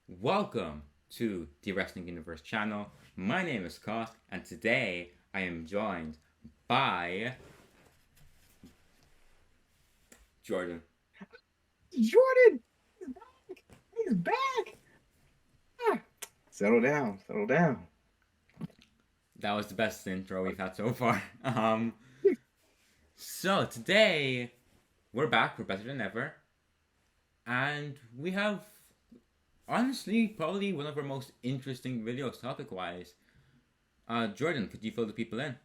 Welcome to the Wrestling Universe channel. My name is Cosk, and today I am joined by Jordan. Jordan, he's back. He's back. Ah, settle down, settle down. That was the best intro we've had so far. So today we're back, we're better than ever, and we have honestly probably one of our most interesting videos topic wise. Jordan, could you fill the people in?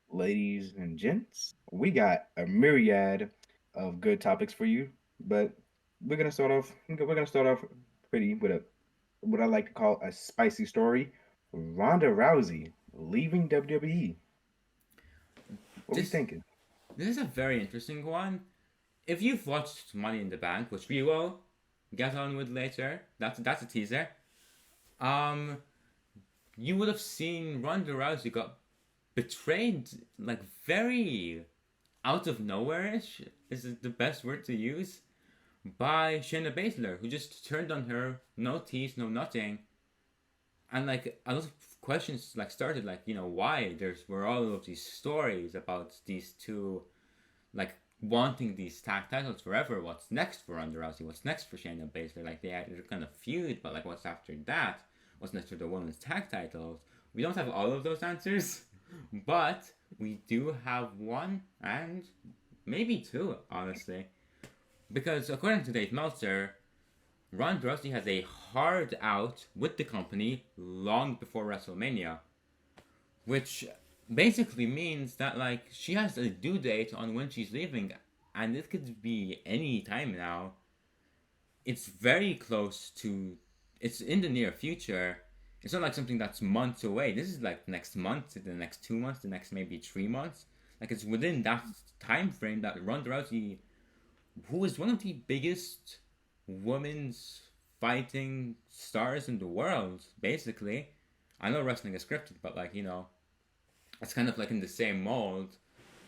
Ladies and gents, we got a myriad of good topics for you, but we're gonna start off pretty with a what I like to call a spicy story. Ronda Rousey leaving WWE. What are we This thinking? this is a very interesting one. If you've watched Money in the Bank, which we will get on with later, that's a teaser. Um, you would have seen Ronda Rousey got betrayed like very out of nowhere ish is the best word to use by Shayna Baszler, who just turned on her, no tease, no nothing, and like a lot of questions like started like why there's were all of these stories about these two like wanting these tag titles forever. What's next for Ronda Rousey? What's next for Shayna Baszler? Like they're gonna feud, but like what's after that? What's next for the women's tag titles? We don't have all of those answers, but we do have one and maybe two, honestly. Because according to Dave Meltzer, Ronda Rousey has a hard out with the company long before WrestleMania, which basically means that like she has a due date on when she's leaving, and it could be any time now. It's very close to. It's in the near future. It's not like something that's months away. This is like next month, the next 2 months, the next maybe 3 months. Like it's within that time frame that Ronda Rousey, who is one of the biggest women's fighting stars in the world, basically. I know wrestling is scripted, but like it's kind of like in the same mold.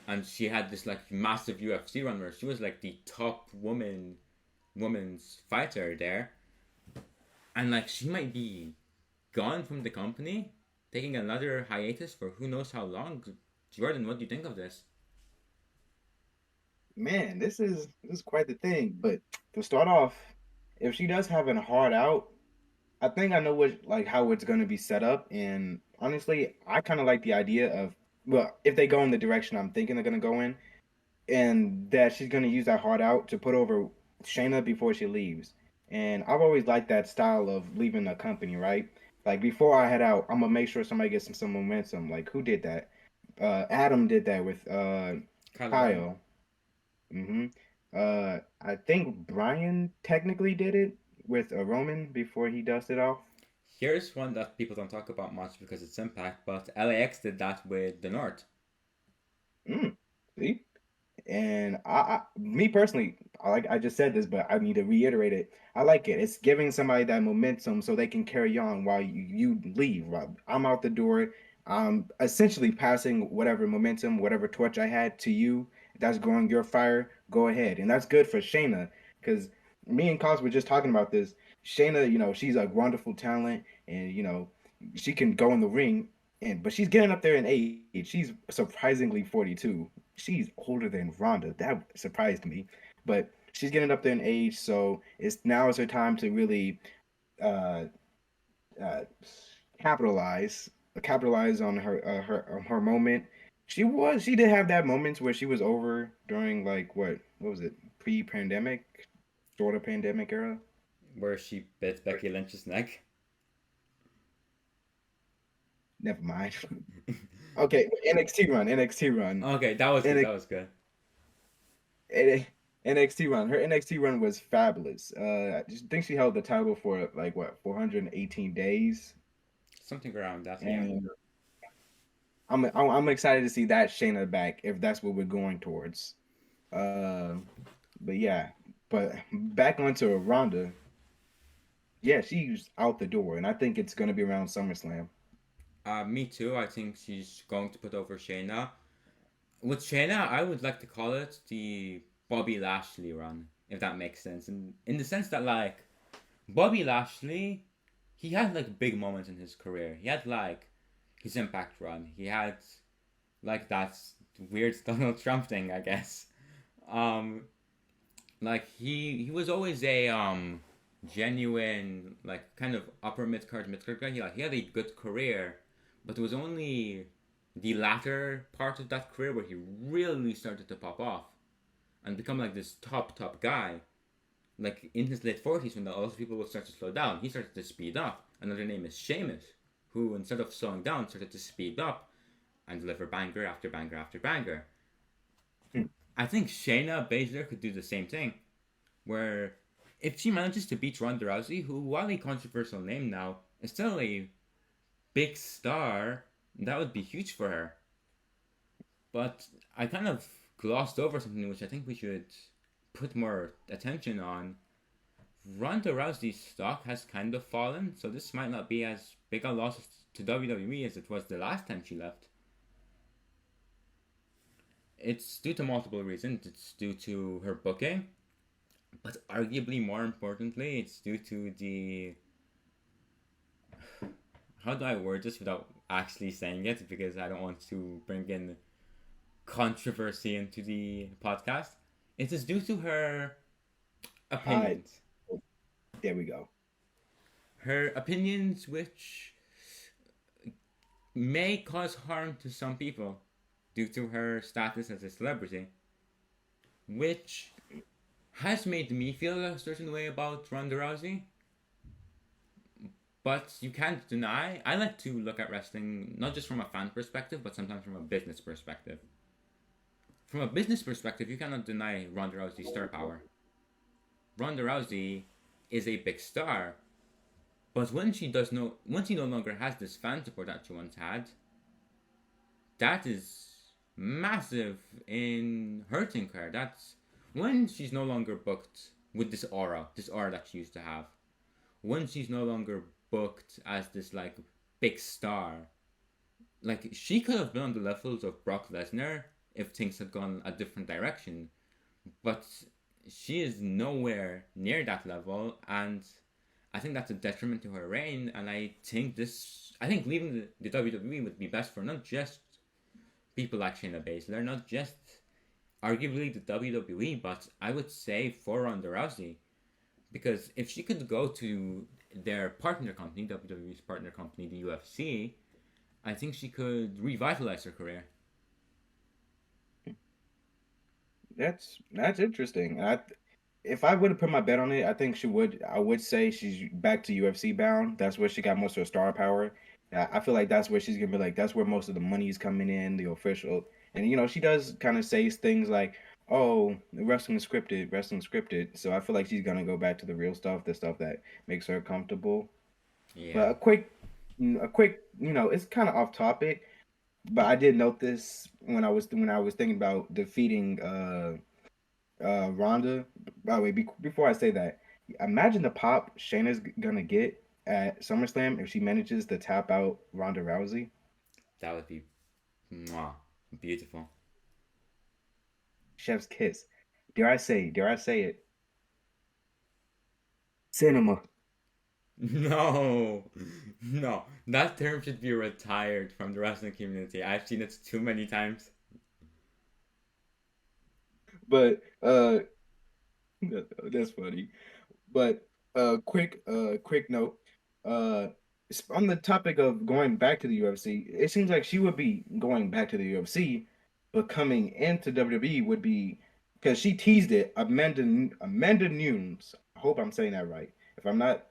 And she had this like massive UFC run where she was like the top woman's fighter there, and like she might be gone from the company, taking another hiatus for who knows how long. Jordan, what do you think of this? Man, this is quite the thing. But to start off, if she does have a hard out, I think I know what like how it's going to be set up, and honestly, I kind of like the idea of well, if they go in the direction I'm thinking they're going to go in, and that she's going to use that hard out to put over Shayna before she leaves. And I've always liked that style of leaving a company, right? Like before I head out, I'm gonna make sure somebody gets some momentum. Like who did that? Adam did that with Kyle O'Reilly. Kyle. hmm I think Brian technically did it with a Roman before he dusted off. Here's one that people don't talk about much because it's Impact, but LAX did that with the North. Mm, see, and me personally, I just said this, but I need to reiterate it. I like it. It's giving somebody that momentum so they can carry on while you leave. While I'm out the door, I'm essentially passing whatever momentum, whatever torch I had to you. That's growing your fire. Go ahead, and that's good for Shayna because me and Cos were just talking about this. Shayna, she's a wonderful talent, and she can go in the ring, and but she's getting up there in age. She's surprisingly 42. She's older than Ronda. That surprised me, but she's getting up there in age, so it's now is her time to really uh, uh, capitalize capitalize on her moment. She did have that moments where she was over during like what was it, pre-pandemic, sort of pandemic era. Where she bit Becky Lynch's neck. Never mind. Okay, NXT run. Okay, that was good. NXT, That was good. NXT run. Her NXT run was fabulous. I think she held the title for like what 418 days, Something around that, yeah. and I'm excited to see that Shayna back if that's what we're going towards. Uh, but yeah, but back onto Ronda. Yeah, she's out the door, and I think it's gonna be around SummerSlam. Me too. I think she's going to put over Shayna. With Shayna, I would like to call it the Bobby Lashley run, if that makes sense. In the sense that like Bobby Lashley, he had like big moments in his career. He had like his Impact run. He had like that weird Donald Trump thing, I guess. Um, like he was always a genuine like kind of upper mid card guy. He had a good career, but it was only the latter part of that career where he really started to pop off and become like this top guy. Like in his late 40s, when a lot of people would start to slow down, he started to speed up. Another name is Sheamus, who instead of slowing down started to speed up and deliver banger after banger after banger. Hmm. I think Shayna Baszler could do the same thing, where if she manages to beat Ronda Rousey, who, while a controversial name now, is still a big star, that would be huge for her. But I kind of glossed over something which I think we should put more attention on. Ronda Rousey's stock has kind of fallen, so this might not be as big a loss to WWE as it was the last time she left. It's due to multiple reasons. It's due to her booking, but arguably more importantly, it's due to the. How do I word this without actually saying it? Because I don't want to bring in controversy into the podcast. It is due to her Hi. opinions. There we go. Her opinions, which may cause harm to some people due to her status as a celebrity, which has made me feel a certain way about Ronda Rousey. But you can't deny, I like to look at wrestling not just from a fan perspective, but sometimes from a business perspective. From a business perspective, you cannot deny Ronda Rousey's star power. Ronda Rousey is a big star, but when she no longer has this fan support that she once had, that is massive in hurting her. That's when she's no longer booked with this aura that she used to have. When she's no longer booked as this like big star, like she could have been on the levels of Brock Lesnar if things had gone a different direction, but she is nowhere near that level, and I think that's a detriment to her reign. And I think leaving the WWE would be best for not just people like Shayna Baszler, not just arguably the WWE, but I would say for Ronda Rousey, because if she could go to their partner company, WWE's partner company, the UFC, I think she could revitalize her career. That's interesting. If I would have put my bet on it, I think she would. I would say she's back to UFC bound. That's where she got most of her star power. I feel like that's where she's gonna be like. That's where most of the money is coming in, the official. And she does kind of say things like, "Oh, wrestling scripted." So I feel like she's gonna go back to the real stuff, the stuff that makes her comfortable. Yeah. But a quick, it's kind of off topic, but I did note this when I was thinking about defeating Ronda. By the way, before I say that, imagine the pop Shayna's gonna get at SummerSlam if she manages to tap out Ronda Rousey. That would be mwah, beautiful. Chef's kiss. Dare I say it? Cinema. No, no, that term should be retired from the wrestling community. I've seen it too many times. But that's funny. But quick note. On the topic of going back to the UFC, it seems like she would be going back to the UFC, but coming into WWE would be because she teased it. Amanda Nunes. I hope I'm saying that right. If I'm not,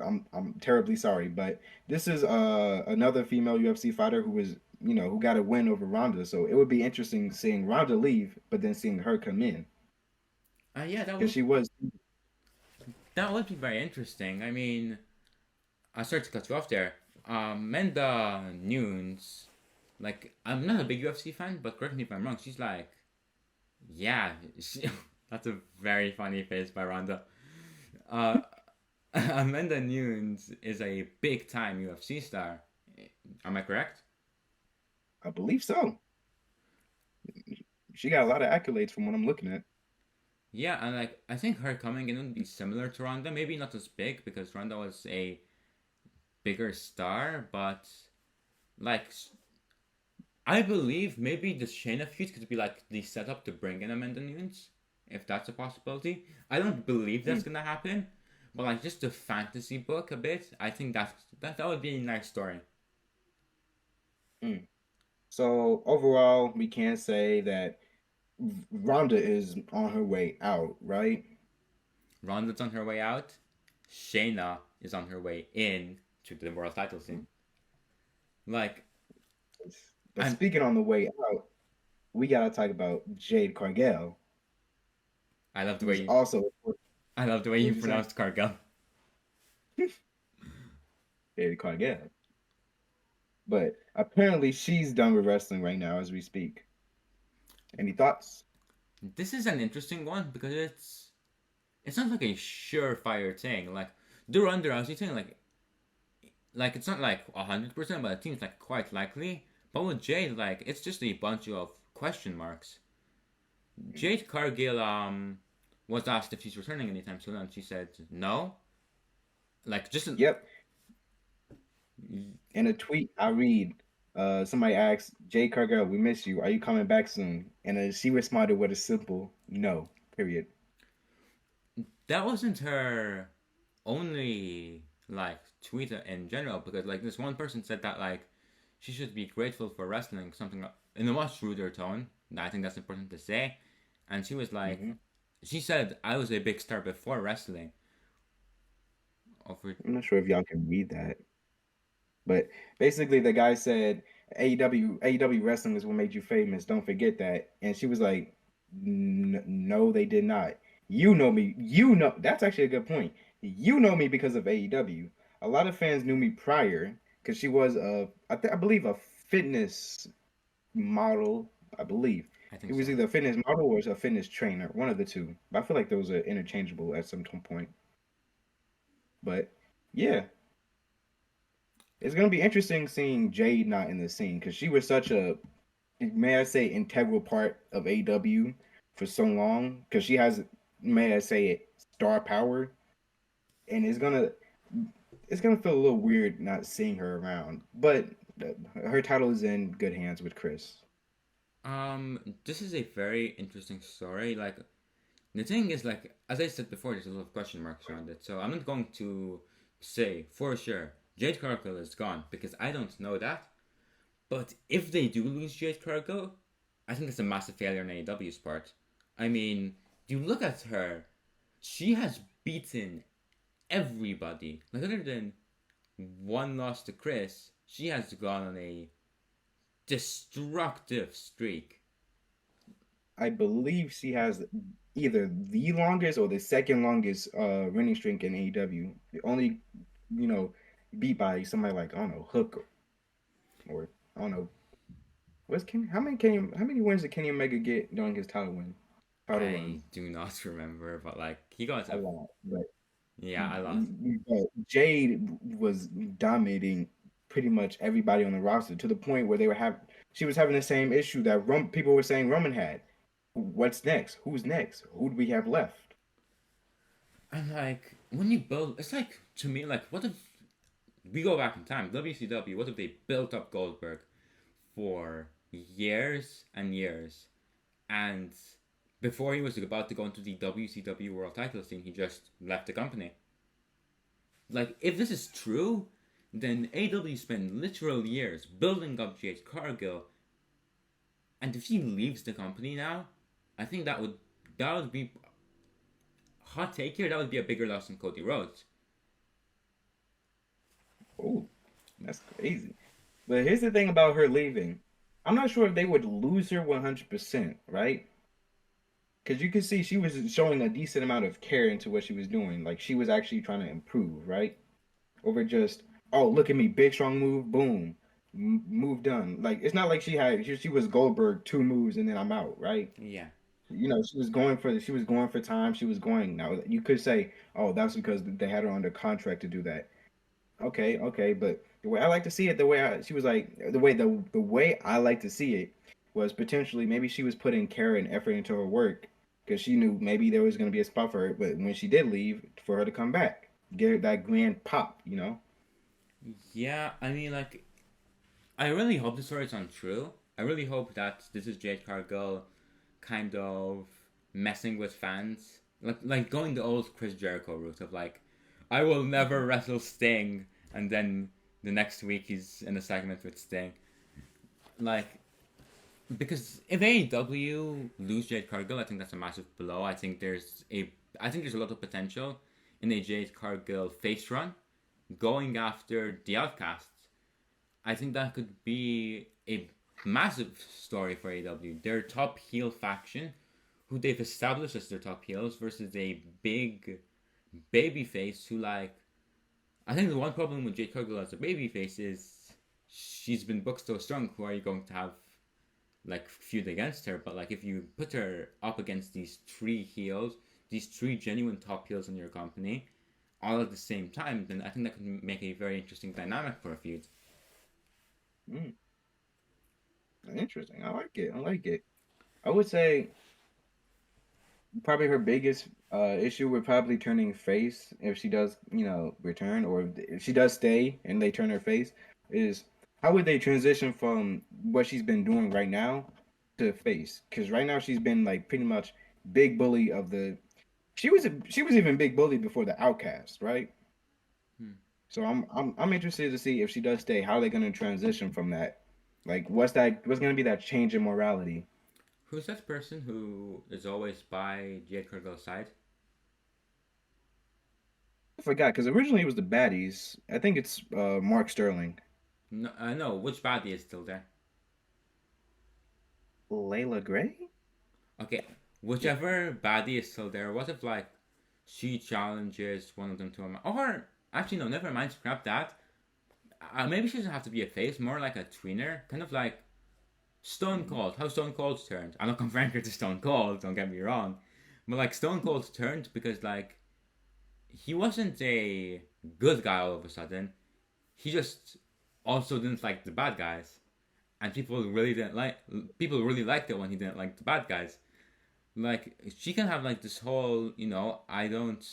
I'm terribly sorry. But this is another female UFC fighter who got a win over Ronda. So it would be interesting seeing Ronda leave, but then seeing her come in Yeah, because she was. that would be very interesting. I mean, I sorry to cut you off there. Menda Nunes, like I'm not a big UFC fan, but correct me if I'm wrong. She's like, yeah, that's a very funny face by Ronda. Uh, Amanda Nunes is a big time UFC star. Am I correct? I believe so. She got a lot of accolades from what I'm looking at. Yeah, and like I think her coming in would be similar to Ronda. Maybe not as big because Ronda was a bigger star, but like I believe maybe the Shayna feud could be like the setup to bring in Amanda Nunes, if that's a possibility. I don't believe that's Mm, gonna happen, but like just to fantasy book a bit, I think that would be a nice story. mm. So overall, we can say that Rhonda is on her way out, right? Ronda's on her way out. Shayna is on her way in to the world title scene. Like, But and speaking on the way out, we gotta talk about Jade Cargill, I love the who way is you, also, I love the way what you would you say? pronounced Cargill. Jade Cargill. But apparently she's done with wrestling right now as we speak. Any thoughts? This is an interesting one because it's not like a surefire thing. Like the Ronda Rousey thing, like it's not like 100%, but it seems like quite likely. But with Jade, like it's just a bunch of question marks. Jade Cargill was asked if she's returning anytime soon, and she said no. Like just Yep. In a tweet I read, somebody asked Jade Cargill, "We miss you. Are you coming back soon?" And she responded with a simple no. Period. that wasn't her only like tweet in general because like this one person said that like she should be grateful for wrestling something in a much ruder tone. I think that's important to say, and she was like, Hmm. she said I was a big star before wrestling. Over I'm not sure if y'all can read that. But basically, the guy said AEW wrestling is what made you famous. Don't forget that. And she was like, No, they did not. You know me. You know that's actually a good point. You know me because of AEW. A lot of fans knew me prior because she was I believe a fitness model. I believe I it think was so. either a fitness model or a fitness trainer, one of the two. But I feel like those are interchangeable at some point. But yeah, it's gonna be interesting seeing Jade not in the scene because she was such a, may I say, integral part of AW for so long. Because she has, may I say it, star power, and it's gonna feel a little weird not seeing her around. But her title is in good hands with Chris. This is a very interesting story. Like the thing is, like as I said before, there's a lot of question marks around it. So I'm not going to say for sure Jade Cargill is gone because I don't know that. But if they do lose Jade Cargill, I think it's a massive failure on AEW's part. I mean, you look at her, she has beaten everybody. Like other than one loss to Chris, she has gone on a destructive streak. I believe she has either the longest or the second longest winning streak in AEW. The only, you know, beat by somebody like, I don't know, Hook, or I don't know. How many wins did Kenny Omega get during his title I run? do not remember, but like he got A a lot. But, yeah a lot. Jade was dominating pretty much everybody on the roster to the point where she was having the same issue that people were saying Roman had. What's next? Who's next? Who do we have left? And like when you build, it's like to me like what if we go back in time, WCW? What if they built up Goldberg for years and years, and before he was about to go into the WCW World Title scene, he just left the company. Like, if this is true, then AW spent literal years building up Jade Cargill, and if she leaves the company now, I think that would be hot take here. That would be a bigger loss than Cody Rhodes. Oh, that's crazy. But here's the thing about her leaving. I'm not sure if they would lose her 100%, right? Because you could see she was showing a decent amount of care into what she was doing. Like she was actually trying to improve, right? Over just, oh, look at me, big strong move, boom, move done. Like it's not like she was Goldberg, two moves and then I'm out, right? Yeah, She was going for time. She was going. Now you could say, oh, that's because they had her under contract to do that. Okay, okay, but the way I like to see it, she was like the way I like to see it was potentially maybe she was putting care and effort into her work, because she knew maybe there was going to be a spot for her. But when she did leave, for her to come back, get her that grand pop, you know. Yeah, I mean, like, I really hope the story is untrue. I really hope that this is Jade Cargill kind of messing with fans, like going the old Chris Jericho route of like, I will never wrestle Sting, and then the next week he's in a segment with Sting. Like, because if AEW lose Jade Cargill, I think that's a massive blow. I think there's a lot of potential in a Jade Cargill face run, going after the Outcasts. I think that could be a massive story for AEW. Their top heel faction, who they've established as their top heels, versus a big baby face who, like, I think the one problem with Jade Cargill as a baby face is she's been booked so strong. Who are you going to have like feud against her? But like if you put her up against these three heels, these three genuine top heels in your company, all at the same time, then I think that could make a very interesting dynamic for a feud. Mm, interesting. I like it. I like it. I would say probably her biggest issue with probably turning face if she does, return, or if she does stay and they turn her face, is how would they transition from what she's been doing right now to face? Because right now she's been like pretty much big bully of the. She was even big bully before the Outcast, right? Hmm. So I'm interested to see if she does stay, how are they going to transition from that? Like, what's going to be that change in morality? Who's that person who is always by Jade Cargill's side? I forgot because originally it was the baddies. I think it's Mark Sterling. No, no. Which baddie is still there? Layla Gray? Okay, whichever baddie is still there. What if like she challenges one of them to a or actually no, never mind. Scrap that. Maybe she doesn't have to be a face, more like a tweener, kind of like Stone Cold. How Stone Cold turned. I'm not comparing her to Stone Cold. Don't get me wrong, but like Stone Cold turned because like he wasn't a good guy all of a sudden. He just also didn't like the bad guys, and people really liked it when he didn't like the bad guys. Like she can have like this whole, I don't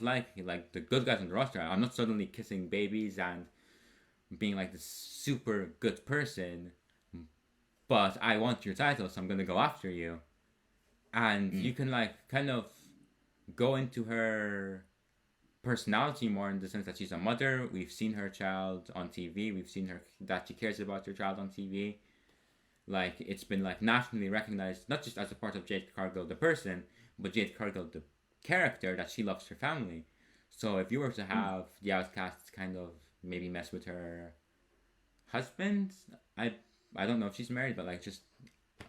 like the good guys on the roster. I'm not suddenly kissing babies and being like this super good person, but I want your title, so I'm gonna go after you. And Mm. you can like kind of go into her personality more in the sense that she's a mother. We've seen her child on TV. We've seen her that she cares about her child on TV. Like it's been like nationally recognized, not just as a part of Jade Cargill the person, but Jade Cargill the character, that she loves her family. So if you were to Mm. have the Outcasts kind of maybe mess with her husband, I I don't know if she's married, but like just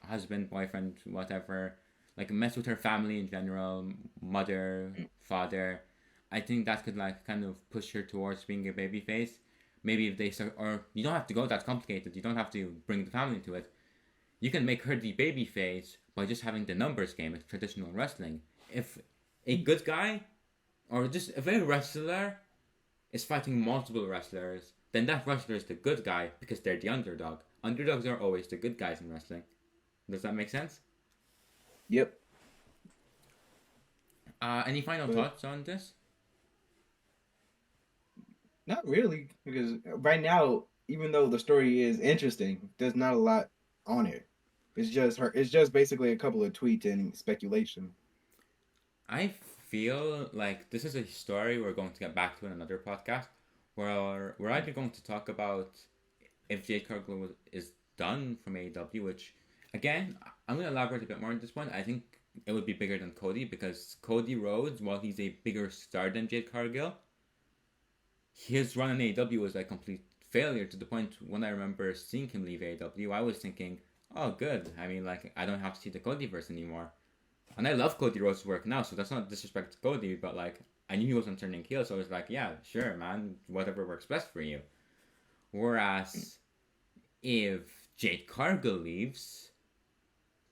husband, boyfriend, whatever, like mess with her family in general, mother, Mm. father. I think that could like kind of push her towards being a baby face. Maybe if they start, or you don't have to go that complicated. You don't have to bring the family into it. You can make her the baby face by just having the numbers game. It's traditional wrestling. If a good guy, or just if a wrestler is fighting multiple wrestlers, then that wrestler is the good guy because they're the underdog. Underdogs are always the good guys in wrestling. Does that make sense? Yep. Any final But thoughts on this? not really, because right now, even though the story is interesting, there's not a lot on it. It's just her. It's just basically a couple of tweets and speculation. I feel like this is a story we're going to get back to in another podcast, where we're either going to talk about if Jade Cargill is done from AEW, which again I'm going to elaborate a bit more on this one. I think it would be bigger than Cody because Cody Rhodes, while he's a bigger star than Jade Cargill, his run in AEW was a complete failure to the point when I remember seeing him leave AEW, I was thinking, oh, good. I mean, like, I don't have to see the Codyverse anymore. And I love Cody Rhodes' work now, so that's not disrespect to Cody, but like, I knew he wasn't turning heel, so I was like, yeah, sure, man, whatever works best for you. Whereas, if Jade Cargill leaves,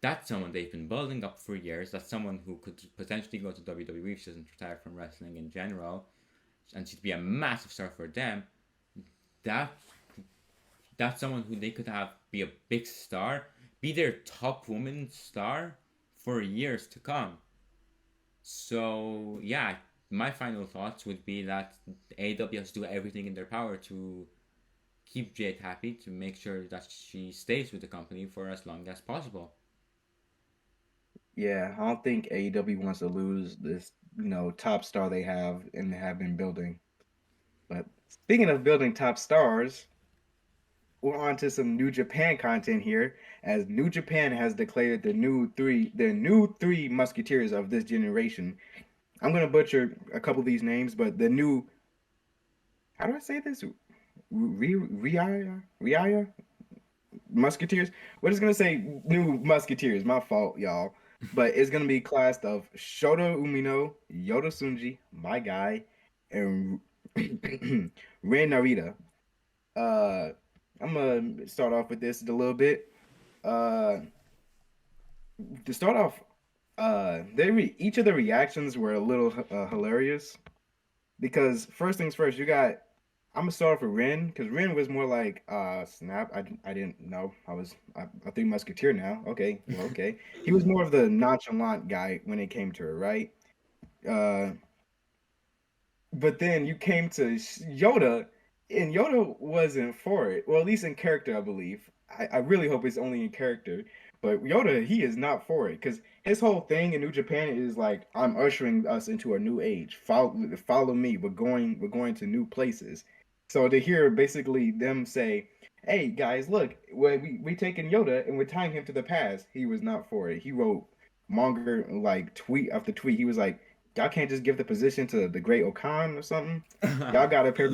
that's someone they've been building up for years. That's someone who could potentially go to WWE if she doesn't retire from wrestling in general, and she'd be a massive star for them. That that's someone who they could have be a big star, be their top woman star for years to come. So yeah, my final thoughts would be that AEW has to do everything in their power to keep Jade happy, to make sure that she stays with the company for as long as possible. Yeah, I don't think AEW wants to lose this, top star they have and have been building. But speaking of building top stars, we're on to some New Japan content here, as New Japan has declared the new three musketeers of this generation. I'm gonna butcher a couple of these names, but the new, how do I say this? Riaya Musketeers. We're just gonna say new Musketeers. My fault, y'all. But it's gonna be classed of Shota Umino, Yota Tsuji, my guy, and Ren Narita. Uh, I'm gonna start off with this a little bit. Uh, to start off, each of the reactions were a little hilarious because first things first, you got. I'm gonna start off with Ren because Ren was more like, snap. I didn't know I was a three musketeer now. Okay, well, okay. He was more of the nonchalant guy when it came to her, right? Uh, but then you came to Yoda, and Yoda wasn't for it. Well, at least in character, I believe. I really hope it's only in character. But Yoda, he is not for it because his whole thing in New Japan is like, I'm ushering us into a new age. Follow me. We're going to new places. So to hear basically them say, "Hey guys, look, we taking Yoda and we're tying him to the past," he was not for it. He wrote manga like tweet after tweet. He was like, y'all can't just give the position to the great Okan or something. Y'all gotta pair.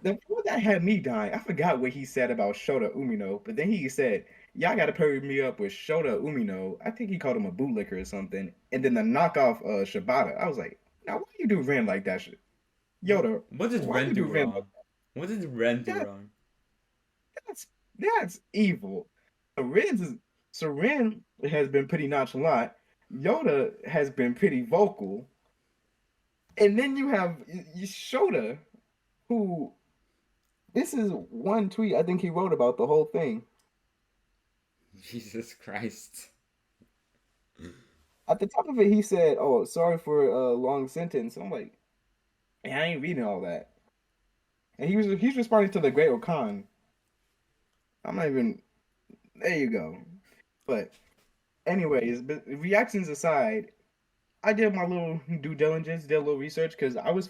The what that had me dying. I forgot what he said about Shota Umino, but then he said, "Y'all gotta pair me up with Shota Umino." I think he called him a bootlicker or something. And then the knockoff Shibata. I was like, now why you do Ren like that shit? Yoda, What did why Ren you do do Ren like wrong? What did Ren do that? wrong? That's evil. So Ren has been pretty nonchalant. Yoda has been pretty vocal. And then you have Shota, who this is one tweet I think he wrote about the whole thing. Jesus Christ. At the top of it, he said, "Oh, sorry for a long sentence." I'm like, "Man, I ain't reading all that." And he's responding to the Great Okan. I'm not even. There you go. But anyways, but reactions aside, I did my little due diligence, did a little research because I was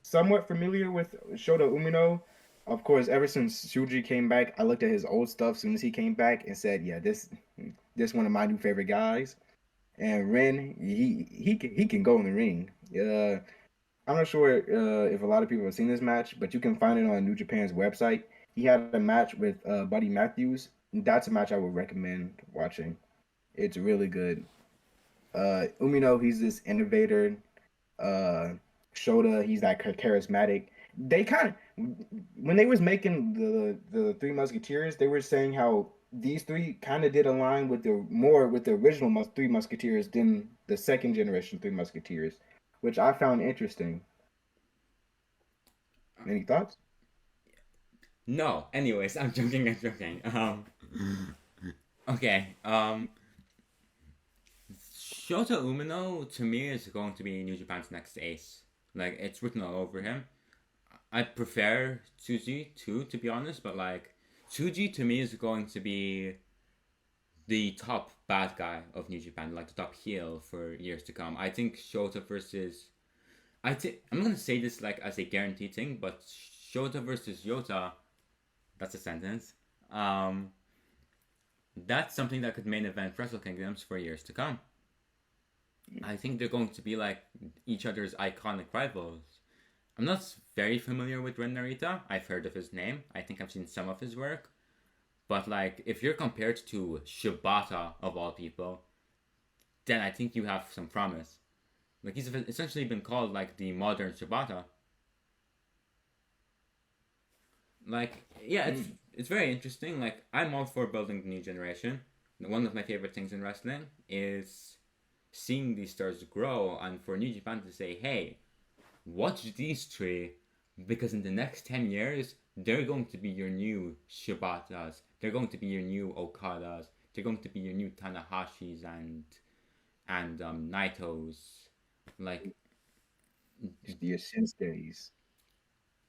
somewhat familiar with Shota Umino. Of course, ever since Shuji came back, I looked at his old stuff as soon as he came back and said, "Yeah, this one of my new favorite guys." And Ren, he can go in the ring. I'm not sure if a lot of people have seen this match, but you can find it on New Japan's website. He had a match with Buddy Matthews. That's a match I would recommend watching. It's really good. Umino, he's this innovator. Uh, Shota, he's that charismatic. They kind of when they was making the Three Musketeers, they were saying how these three kind of did align with the original Three Musketeers than the second generation Three Musketeers, which I found interesting. Any thoughts? No, anyways, I'm joking, I'm joking. Okay, Shota Umino, to me, is going to be New Japan's next ace. Like, it's written all over him. I prefer Tsuji too, to be honest, but like, Tsuji to me is going to be the top bad guy of New Japan, like the top heel for years to come. I think Shota versus I'm gonna say this like as a guaranteed thing, but Shota versus Yota, that's a sentence. Um, that's something that could main event Wrestle Kingdoms for years to come. I think they're going to be like each other's iconic rivals. I'm not very familiar with Ren Narita. I've heard of his name. I think I've seen some of his work. But like, if you're compared to Shibata of all people, then I think you have some promise. Like he's essentially been called like the modern Shibata. Like, yeah, it's very interesting. Like, I'm all for building the new generation. One of my favorite things in wrestling is seeing these stars grow, and for New Japan to say, "Hey, watch these three, because in the next 10 years, they're going to be your new Shibatas. They're going to be your new Okadas. they're going to be your new Tanahashis and Naitos. Like, The Shinsuke's.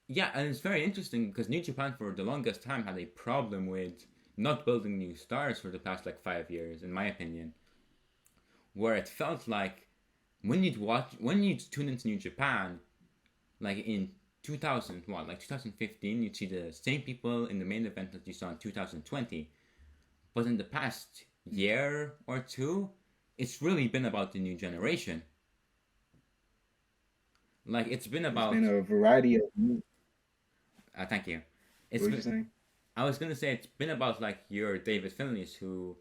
yeah, and it's very interesting because New Japan for the longest time had a problem with not building new stars for the past like 5 years, in my opinion, where it felt like when you'd tune into New Japan, like in 2000 what like 2015, you'd see the same people in the main event that you saw in 2020, but in the past year or two, it's really been about the new generation. Like it's been It's about been a variety of. thank you. What It's were you been saying? I was gonna say it's been about like your David Finlay's who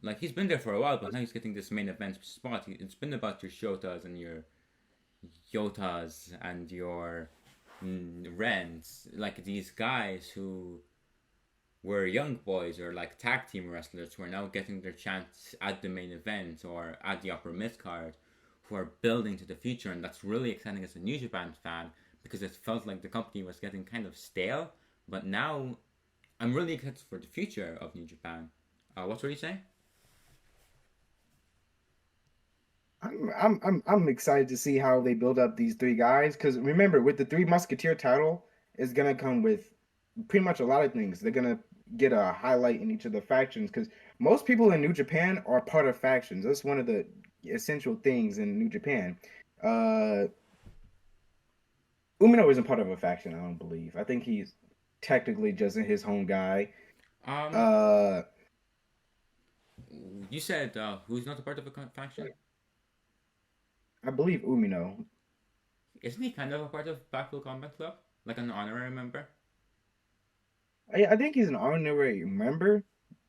like he's been there for a while, but now he's getting this main event spot. It's been about your Shotas and your Yotas and your Rens, like these guys who were young boys or like tag team wrestlers who are now getting their chance at the main event or at the upper mid card, who are building to the future, and that's really exciting as a New Japan fan because it felt like the company was getting kind of stale. But now I'm really excited for the future of New Japan. What were you saying? I'm excited to see how they build up these three guys. Because remember, with the Three Musketeer title, it's gonna come with pretty much a lot of things. They're gonna get a highlight in each of the factions. Because most people in New Japan are part of factions. That's one of the essential things in New Japan. Uh, Umino isn't part of a faction, I don't believe. I think he's technically just his home guy. Um, Uh, you said who's not a part of a faction? I believe Umino. Isn't he kind of a part of Blackpool Combat Club, like an honorary member? I think he's an honorary member,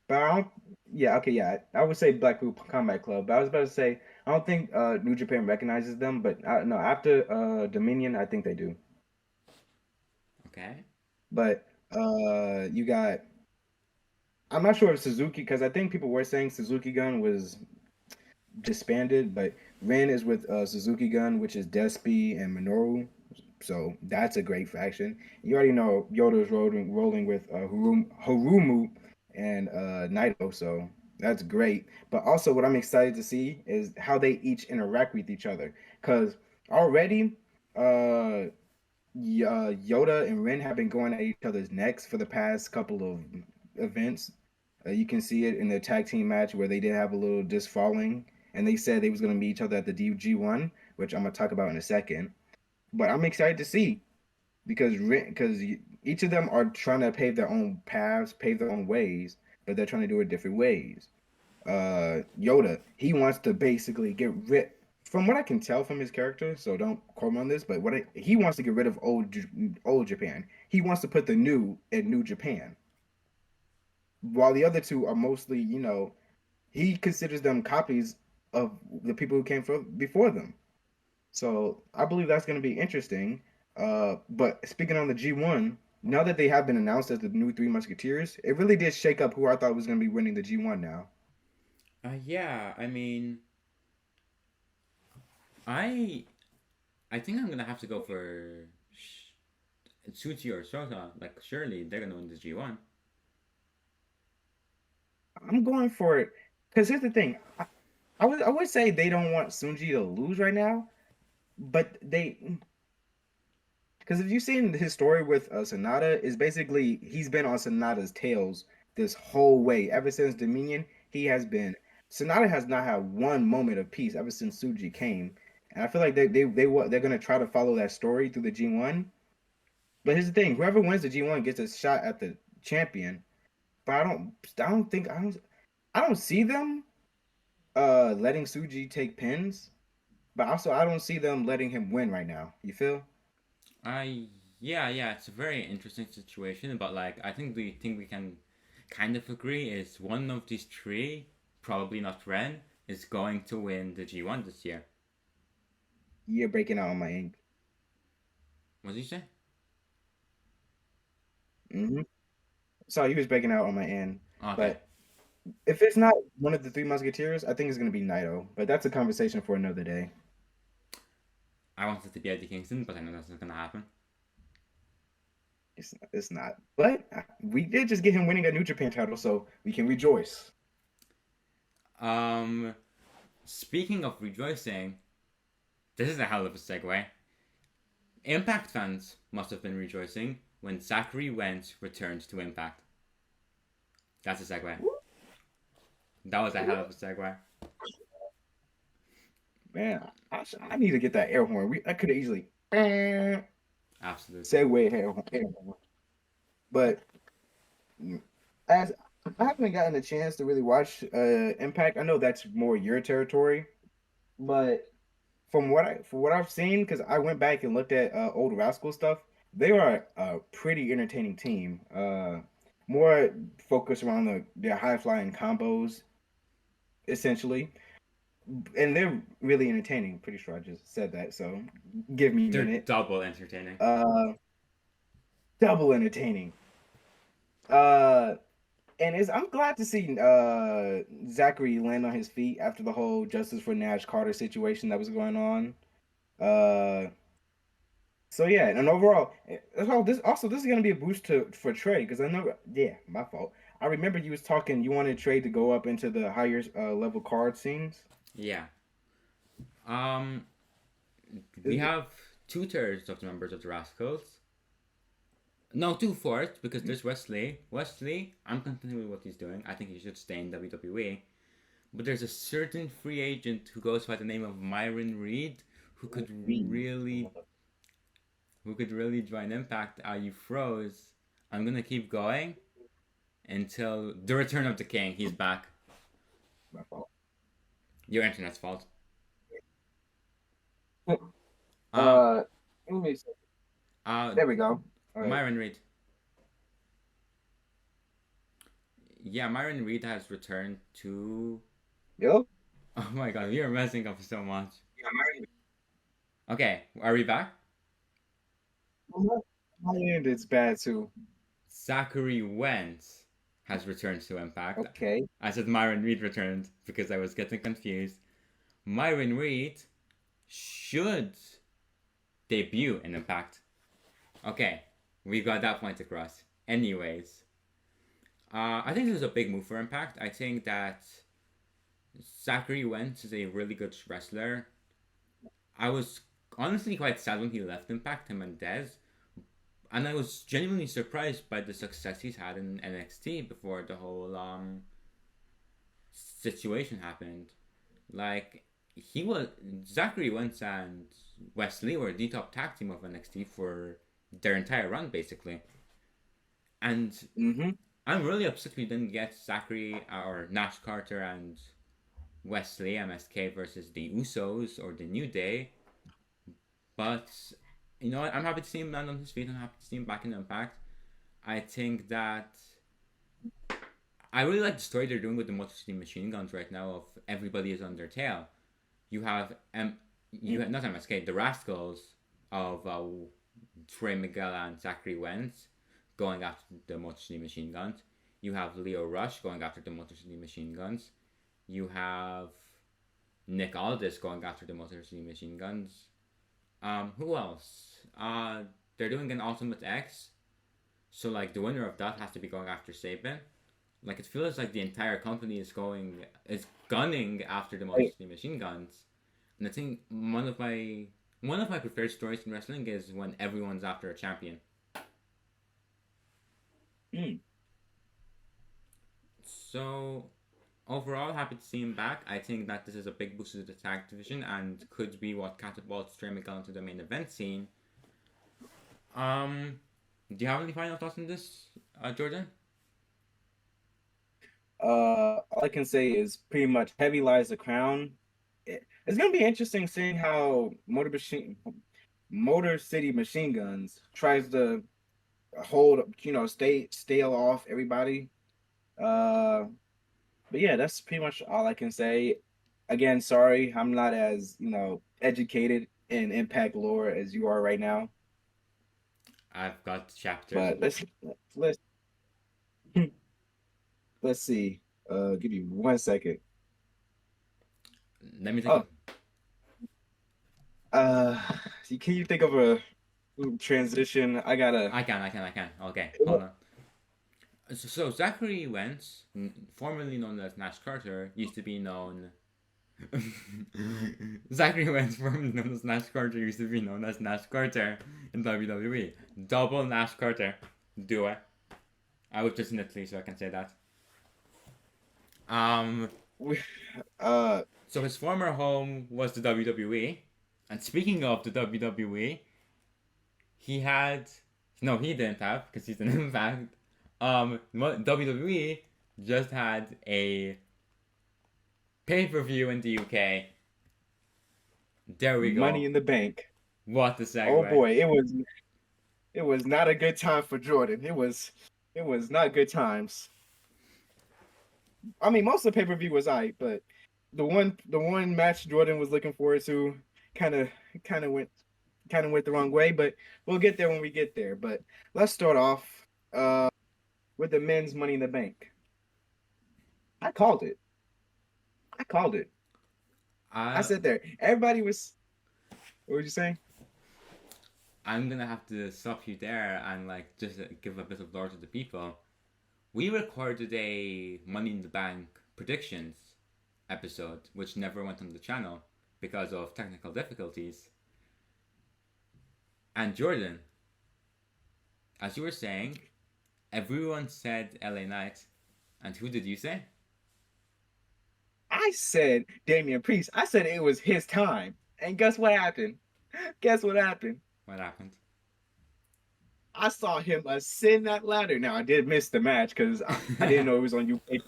but I don't. Yeah, okay, yeah. I would say Blackpool Combat Club, but I was about to say I don't think New Japan recognizes them, but no, after Dominion, I think they do. Okay. But you got. I'm not sure if Suzuki, because I think people were saying Suzuki Gun was disbanded, but Ren is with Suzuki Gun, which is Despi and Minoru. So that's a great faction. You already know Yoda's rolling with Harumu and Naito, so that's great. But also, what I'm excited to see is how they each interact with each other. Because already, Yoda and Ren have been going at each other's necks for the past couple of events. You can see it in the tag team match where they did have a little disfalling, and they said they was going to meet each other at the DG1, which I'm gonna talk about in a second. But I'm excited to see because each of them are trying to pave their own paths, pave their own ways, but they're trying to do it different ways. Yoda, he wants to basically get rid. From what I can tell from his character, so don't quote me on this, but he wants to get rid of old Japan. He wants to put the new in New Japan, while the other two are mostly, he considers them copies of the people who came from before them. So I believe that's going to be interesting. But speaking on the G1, now that they have been announced as the new Three Musketeers, it really did shake up who I thought was going to be winning the G1 now. Yeah. I mean, I I think I'm gonna have to go for Tsuji or Shota. Like, surely they're gonna win the G1. I'm going for it because here's the thing. I would say they don't want Sunji to lose right now, but they because if you've seen his story with Sonata, is basically he's been on Sonata's tails this whole way ever since Dominion. He has been Sonata has not had one moment of peace ever since Suji came, and I feel like they're gonna try to follow that story through the G1. But here's the thing: whoever wins the G1 gets a shot at the champion. But I don't see them letting Suji take pins. But also I don't see them letting him win right now. You feel? I yeah, it's a very interesting situation, but like I think the thing we can kind of agree is one of these three, probably not Ren, is going to win the G1 this year. You're breaking out on my ink. What did you say? hmm So he was breaking out on my end. Okay, But if it's not one of the Three Musketeers, I think it's gonna be Naito. But that's a conversation for another day. I wanted to be Eddie Kingston, but I know that's not gonna happen. It's not. But we did just get him winning a New Japan title, so we can rejoice. Um, Speaking of rejoicing, this is a hell of a segue. Impact fans must have been rejoicing when Zachary Wentz returned to Impact. That's a segue. That was a hell of a segue. Man, I need to get that air horn. I could have easily Absolutely. segue air horn. But as I haven't gotten a chance to really watch Impact, I know that's more your territory. But from what I've seen, because I went back and looked at old Rascal stuff, they are a pretty entertaining team. More focused around their high flying combos, essentially, and they're really entertaining. Pretty sure I just said that, so give me a They're minute. double entertaining. Double entertaining. Uh, and I'm glad to see Zachary land on his feet after the whole Justice for Nash Carter situation that was going on. Uh, So yeah, and overall, this is gonna be a boost for Trey because I know, yeah, my fault. I remember you was talking. You wanted Trey to go up into the higher level card scenes. Yeah. Um, we have two thirds of the members of the Rascals. No, two fourths because there's Wesley. Wesley, I'm content with what he's doing. I think he should stay in WWE. But there's a certain free agent who goes by the name of Myron Reed Reed. who could really join Impact. You froze. I'm gonna keep going until the return of the king. He's back. My fault. Your internet's fault. Uh, Uh, let me see. uh, There we go. All right. Myron Reed. Yeah, Myron Reed has returned to. Yo. Oh my god, we are messing up so much. Yeah, Myron. Okay, are we back? My end is bad too. Zachary Wentz has returned to Impact. Okay. I said Myron Reed returned because I was getting confused. Myron Reed should debut in Impact. Okay, we got that point across. Anyways, I think this is a big move for Impact. I think that Zachary Wentz is a really good wrestler. I was honestly quite sad when he left Impact, him and Dez. And I was genuinely surprised by the success he's had in NXT before the whole situation happened. Like, he was. Zachary Wentz and Wesley were the top tag team of NXT for their entire run, basically. And Mm-hmm. I'm really upset we didn't get Zachary or Nash Carter and Wesley MSK versus the Usos or the New Day. But you know what? I'm happy to see him land on his feet. I'm happy to see him back in Impact. I think that I really like the story they're doing with the Motor City Machine Guns right now. Of everybody is on their tail. You have not MSK, the Rascals of Trey Miguel and Zachary Wentz going after the Motor City Machine Guns. You have Leo Rush going after the Motor City Machine Guns. You have Nick Aldis going after the Motor City Machine Guns. Who else? They're doing an Ultimate X, so like the winner of that has to be going after Sabin. Like it feels like the entire company is gunning after the Motor City Machine Guns, and I think one of my preferred stories in wrestling is when everyone's after a champion. Mm. So overall, happy to see him back. I think that this is a big boost to the tag division and could be what catapults Trey Miguel into the main event scene. Do you have any final thoughts on this, Jordan? All I can say is pretty much heavy lies the crown. It's gonna be interesting seeing how Motor City Machine Guns tries to hold, stale off everybody. But yeah, that's pretty much all I can say. Again, sorry, I'm not as educated in Impact lore as you are right now. I've got chapters. But let's let's see. Give me 1 second. Let me think. Can you think of a transition? I can. Okay, hold on. So Zachary Wentz, formerly known as Nash Carter, used to be known. Zachary Wentz, formerly known as Nash Carter, used to be known as Nash Carter in WWE. Double Nash Carter. Do it. I was just in Italy, so I can say that. Um. uh, So his former home was the WWE, and speaking of the WWE, he had no, he didn't have because he's an Impact. WWE just had a pay-per-view in the UK. There we go. Money in the Bank. What the segue. Oh boy, it was not a good time for Jordan. It was not good times. I mean, most of the pay-per-view was alright, but the one match Jordan was looking forward to kind of kind of went the wrong way, but we'll get there when we get there. But let's start off with the men's Money in the Bank. I called it. I said there. Everybody was. What were you saying? I'm gonna have to stop you there and like just give a bit of lore to the people. We recorded a Money in the Bank predictions episode, which never went on the channel because of technical difficulties. And Jordan, as you were saying, everyone said LA Knight, and who did you say? I said Damian Priest. I said it was his time. And guess what happened? What happened? I saw him ascend that ladder. Now, I did miss the match because I didn't know it was on UK.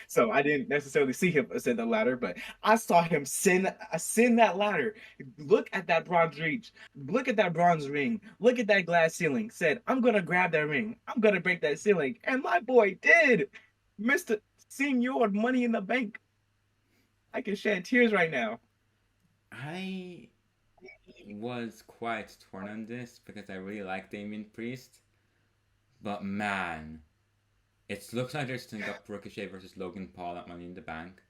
So I didn't necessarily see him ascend the ladder, but I saw him ascend that ladder. Look at that bronze reach. Look at that bronze ring. Look at that glass ceiling. Said, I'm going to grab that ring. I'm going to break that ceiling. And my boy did. Mr. Senior Money in the Bank. I can shed tears right now. I was quite torn on this because I really like Damian Priest, but man, it looks like they're setting up Ricochet versus Logan Paul at Money in the Bank.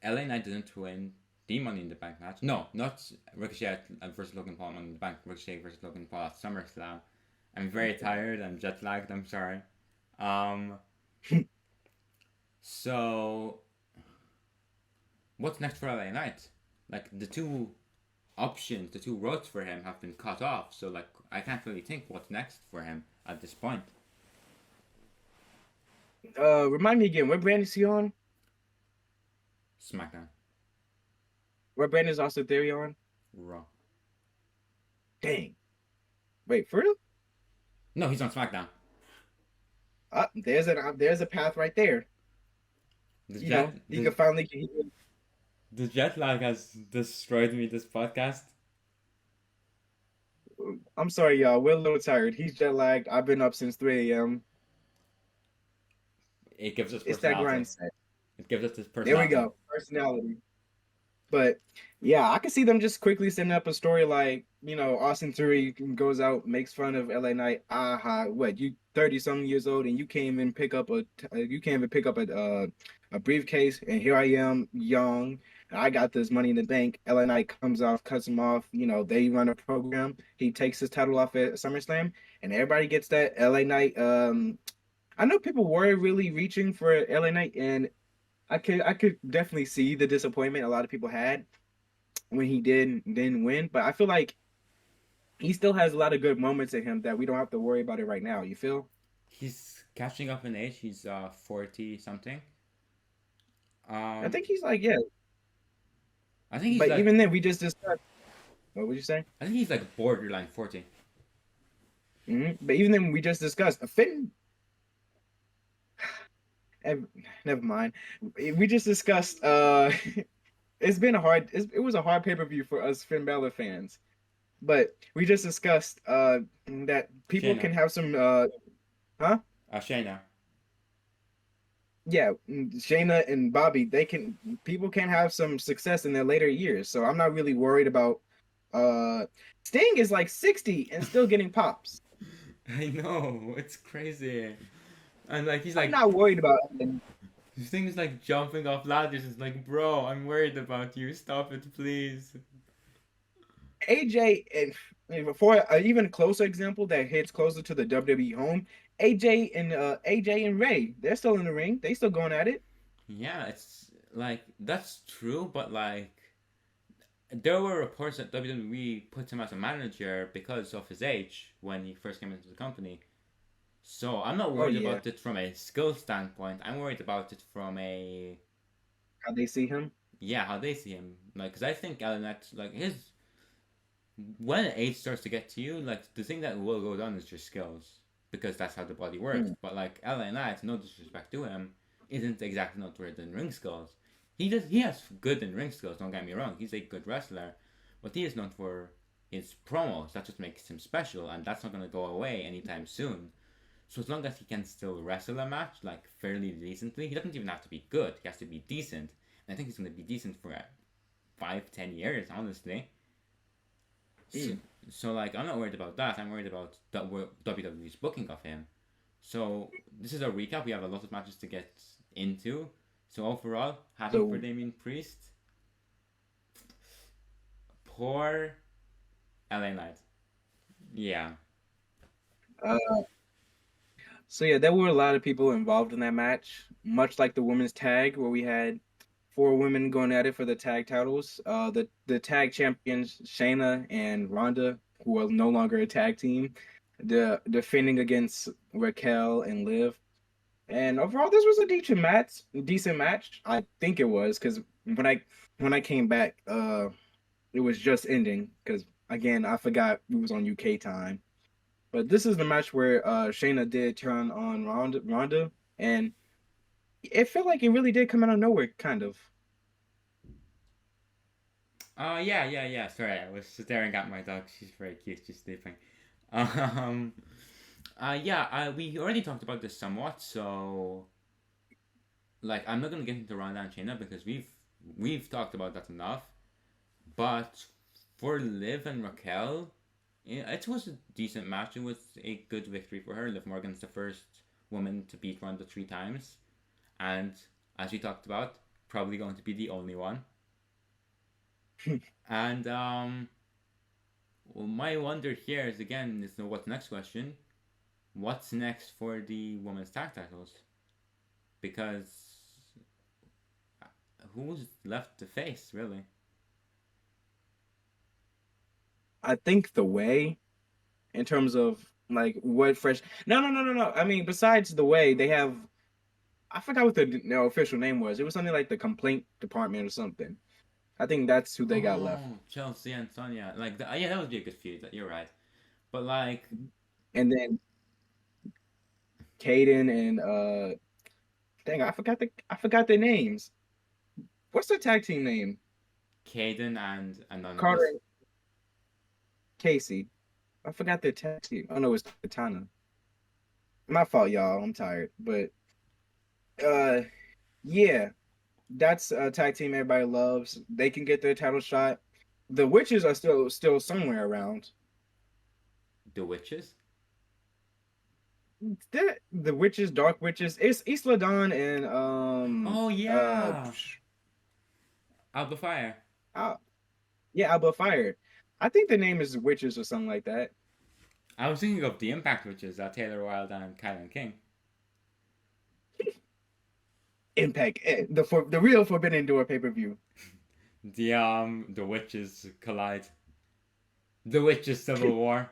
LA Knight didn't win the Money in the Bank match. No, not Ricochet versus Logan Paul at Money in the Bank. Ricochet versus Logan Paul at SummerSlam. I'm very tired. I'm jet lagged. I'm sorry. So, what's next for LA Knight? Like, the two options, the two roads for him have been cut off. So, like, I can't really think what's next for him at this point. Remind me again, what brand is he on? SmackDown. What brand is Austin Theory on? Raw. Dang. Wait, for real? No, he's on SmackDown. There's a path right there. You can finally. The jet lag has destroyed me this podcast. I'm sorry, y'all. We're a little tired. He's jet lagged. I've been up since 3 a.m. It gives us personality. It's that grind set. It gives us this personality. There we go. Personality. But yeah, I can see them just quickly setting up a story like, Austin Theory goes out, makes fun of LA Knight. What, you 30-something years old and you can't even pick up a briefcase, and here I am, young. I got this Money in the Bank. LA Knight comes off, cuts him off. They run a program. He takes his title off at SummerSlam, and everybody gets that LA Knight. I know people were really reaching for LA Knight, and I could definitely see the disappointment a lot of people had when he didn't win. But I feel like he still has a lot of good moments in him that we don't have to worry about it right now. You feel? He's catching up in age. He's 40 something. I think he's like, yeah. I think he's but like, even then, we just discussed. What would you say? I think he's like borderline 40. Mm-hmm. But even then, we just discussed Finn. Never mind. We just discussed. It's been it was a hard pay-per-view for us Finn Balor fans, but we just discussed that people can have some. Shayna. Yeah, Shayna and Bobby. People can have some success in their later years. So I'm not really worried about. Sting is like 60 and still getting pops. I know, it's crazy. And like he's like, I'm not worried about it. Sting's like jumping off ladders. It's like, bro, I'm worried about you. Stop it, please. AJ and For an even closer example that hits closer to the WWE home, AJ and Ray, they're still in the ring. They still going at it. Yeah, it's like that's true, but like there were reports that WWE put him as a manager because of his age when he first came into the company. So I'm not Oh worried yeah, about it from a skill standpoint. I'm worried about it from a how they see him. yeah how they see him. Like, cause I think Knight like his when age starts to get to you, like the thing that will go down is your skills because that's how the body works. Hmm. But like LA Knight, no disrespect to him, isn't exactly noteworthy in ring skills. He has good in ring skills. Don't get me wrong. He's a good wrestler, but he is known for his promos. That just makes him special, and that's not gonna go away anytime soon. So as long as he can still wrestle a match like fairly decently, he doesn't even have to be good. He has to be decent. And I think he's gonna be decent for 5, 10 years, honestly. So, Hmm. so like I'm not worried about that. I'm worried about that WWE's booking of him. So this is a recap. We have a lot of matches to get into. So overall, happy for So Damien Priest. Poor LA Knight. Yeah. uh, so yeah, there were a lot of people involved in that match, much like the women's tag where we had four women going at it for the tag titles. The tag champions Shayna and Ronda, who are no longer a tag team, the defending against Raquel and Liv. And overall, this was a decent match. Decent match, I think it was, because when I came back, it was just ending. Because again, I forgot we was on UK time. But this is the match where Shayna did turn on Ronda, and it felt like it really did come out of nowhere, kind of. Yeah. Sorry, I was staring at my dog. She's very cute. She's sleeping. Um. Yeah. We already talked about this somewhat. So, like, I'm not gonna get into Ronda and Shayna because we've talked about that enough. But for Liv and Raquel, yeah, it was a decent match. It was a good victory for her. Liv Morgan's the first woman to beat Ronda 3 times, and as we talked about, probably going to be the only one. And well, my wonder here is again is what's next question? What's next for the women's tag titles? Because who's left to face really? I think the way in terms of like what fresh. No. I mean, besides the way they have, I forgot what their official name was. It was something like the complaint department or something. I think that's who they got left. Oh, Chelsea and Sonya. Like, yeah, that would be a good feud. You're right. But like, And then Caden and dang, I forgot their names. What's their tag team name? Caden and Carter Anonymous. and Casey. I forgot their tag team. Oh no, it's Katana. My fault, y'all. I'm tired, but uh, yeah, that's a tag team everybody loves. They can get their title shot. The witches are still somewhere around. The Witches. The witches, dark witches. It's Isla Dawn and Oh yeah, Alba Fire. uh, yeah, Alba Fire. I think the name is witches or something like that. I was thinking of the Impact Witches. Taylor Wilde and Kylan King. Impact, the real Forbidden Door pay per view. The Witches collide. The Witches Civil War.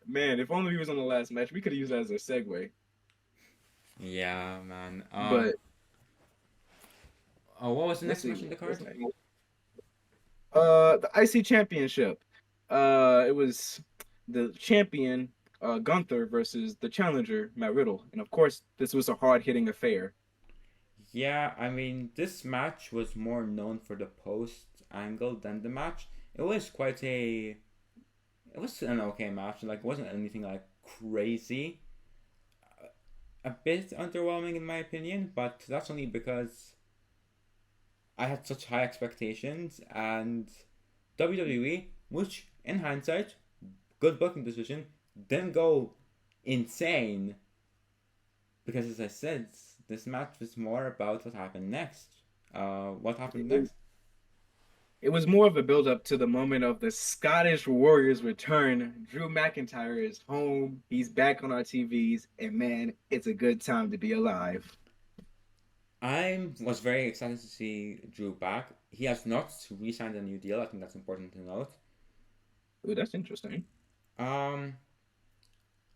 Man, if only we was on the last match, we could have used that as a segue. Yeah, man. But Oh, what was the let's next see match in the what's card? next. The IC Championship. It was the champion Gunther versus the challenger Matt Riddle, and of course, this was a hard hitting affair. Yeah, I mean, this match was more known for the post angle than the match. It was quite a. It was an okay match. Like, it wasn't anything like crazy. A bit underwhelming in my opinion, but that's only because I had such high expectations and WWE, which in hindsight, good booking decision, didn't go insane because as I said, this match was more about what happened next. What happened next? It was more of a build up to the moment of the Scottish Warriors return. Drew McIntyre is home. He's back on our TVs, and man, it's a good time to be alive. I was very excited to see Drew back. He has not re-signed a new deal. I think that's important to note. Ooh, that's interesting. Um,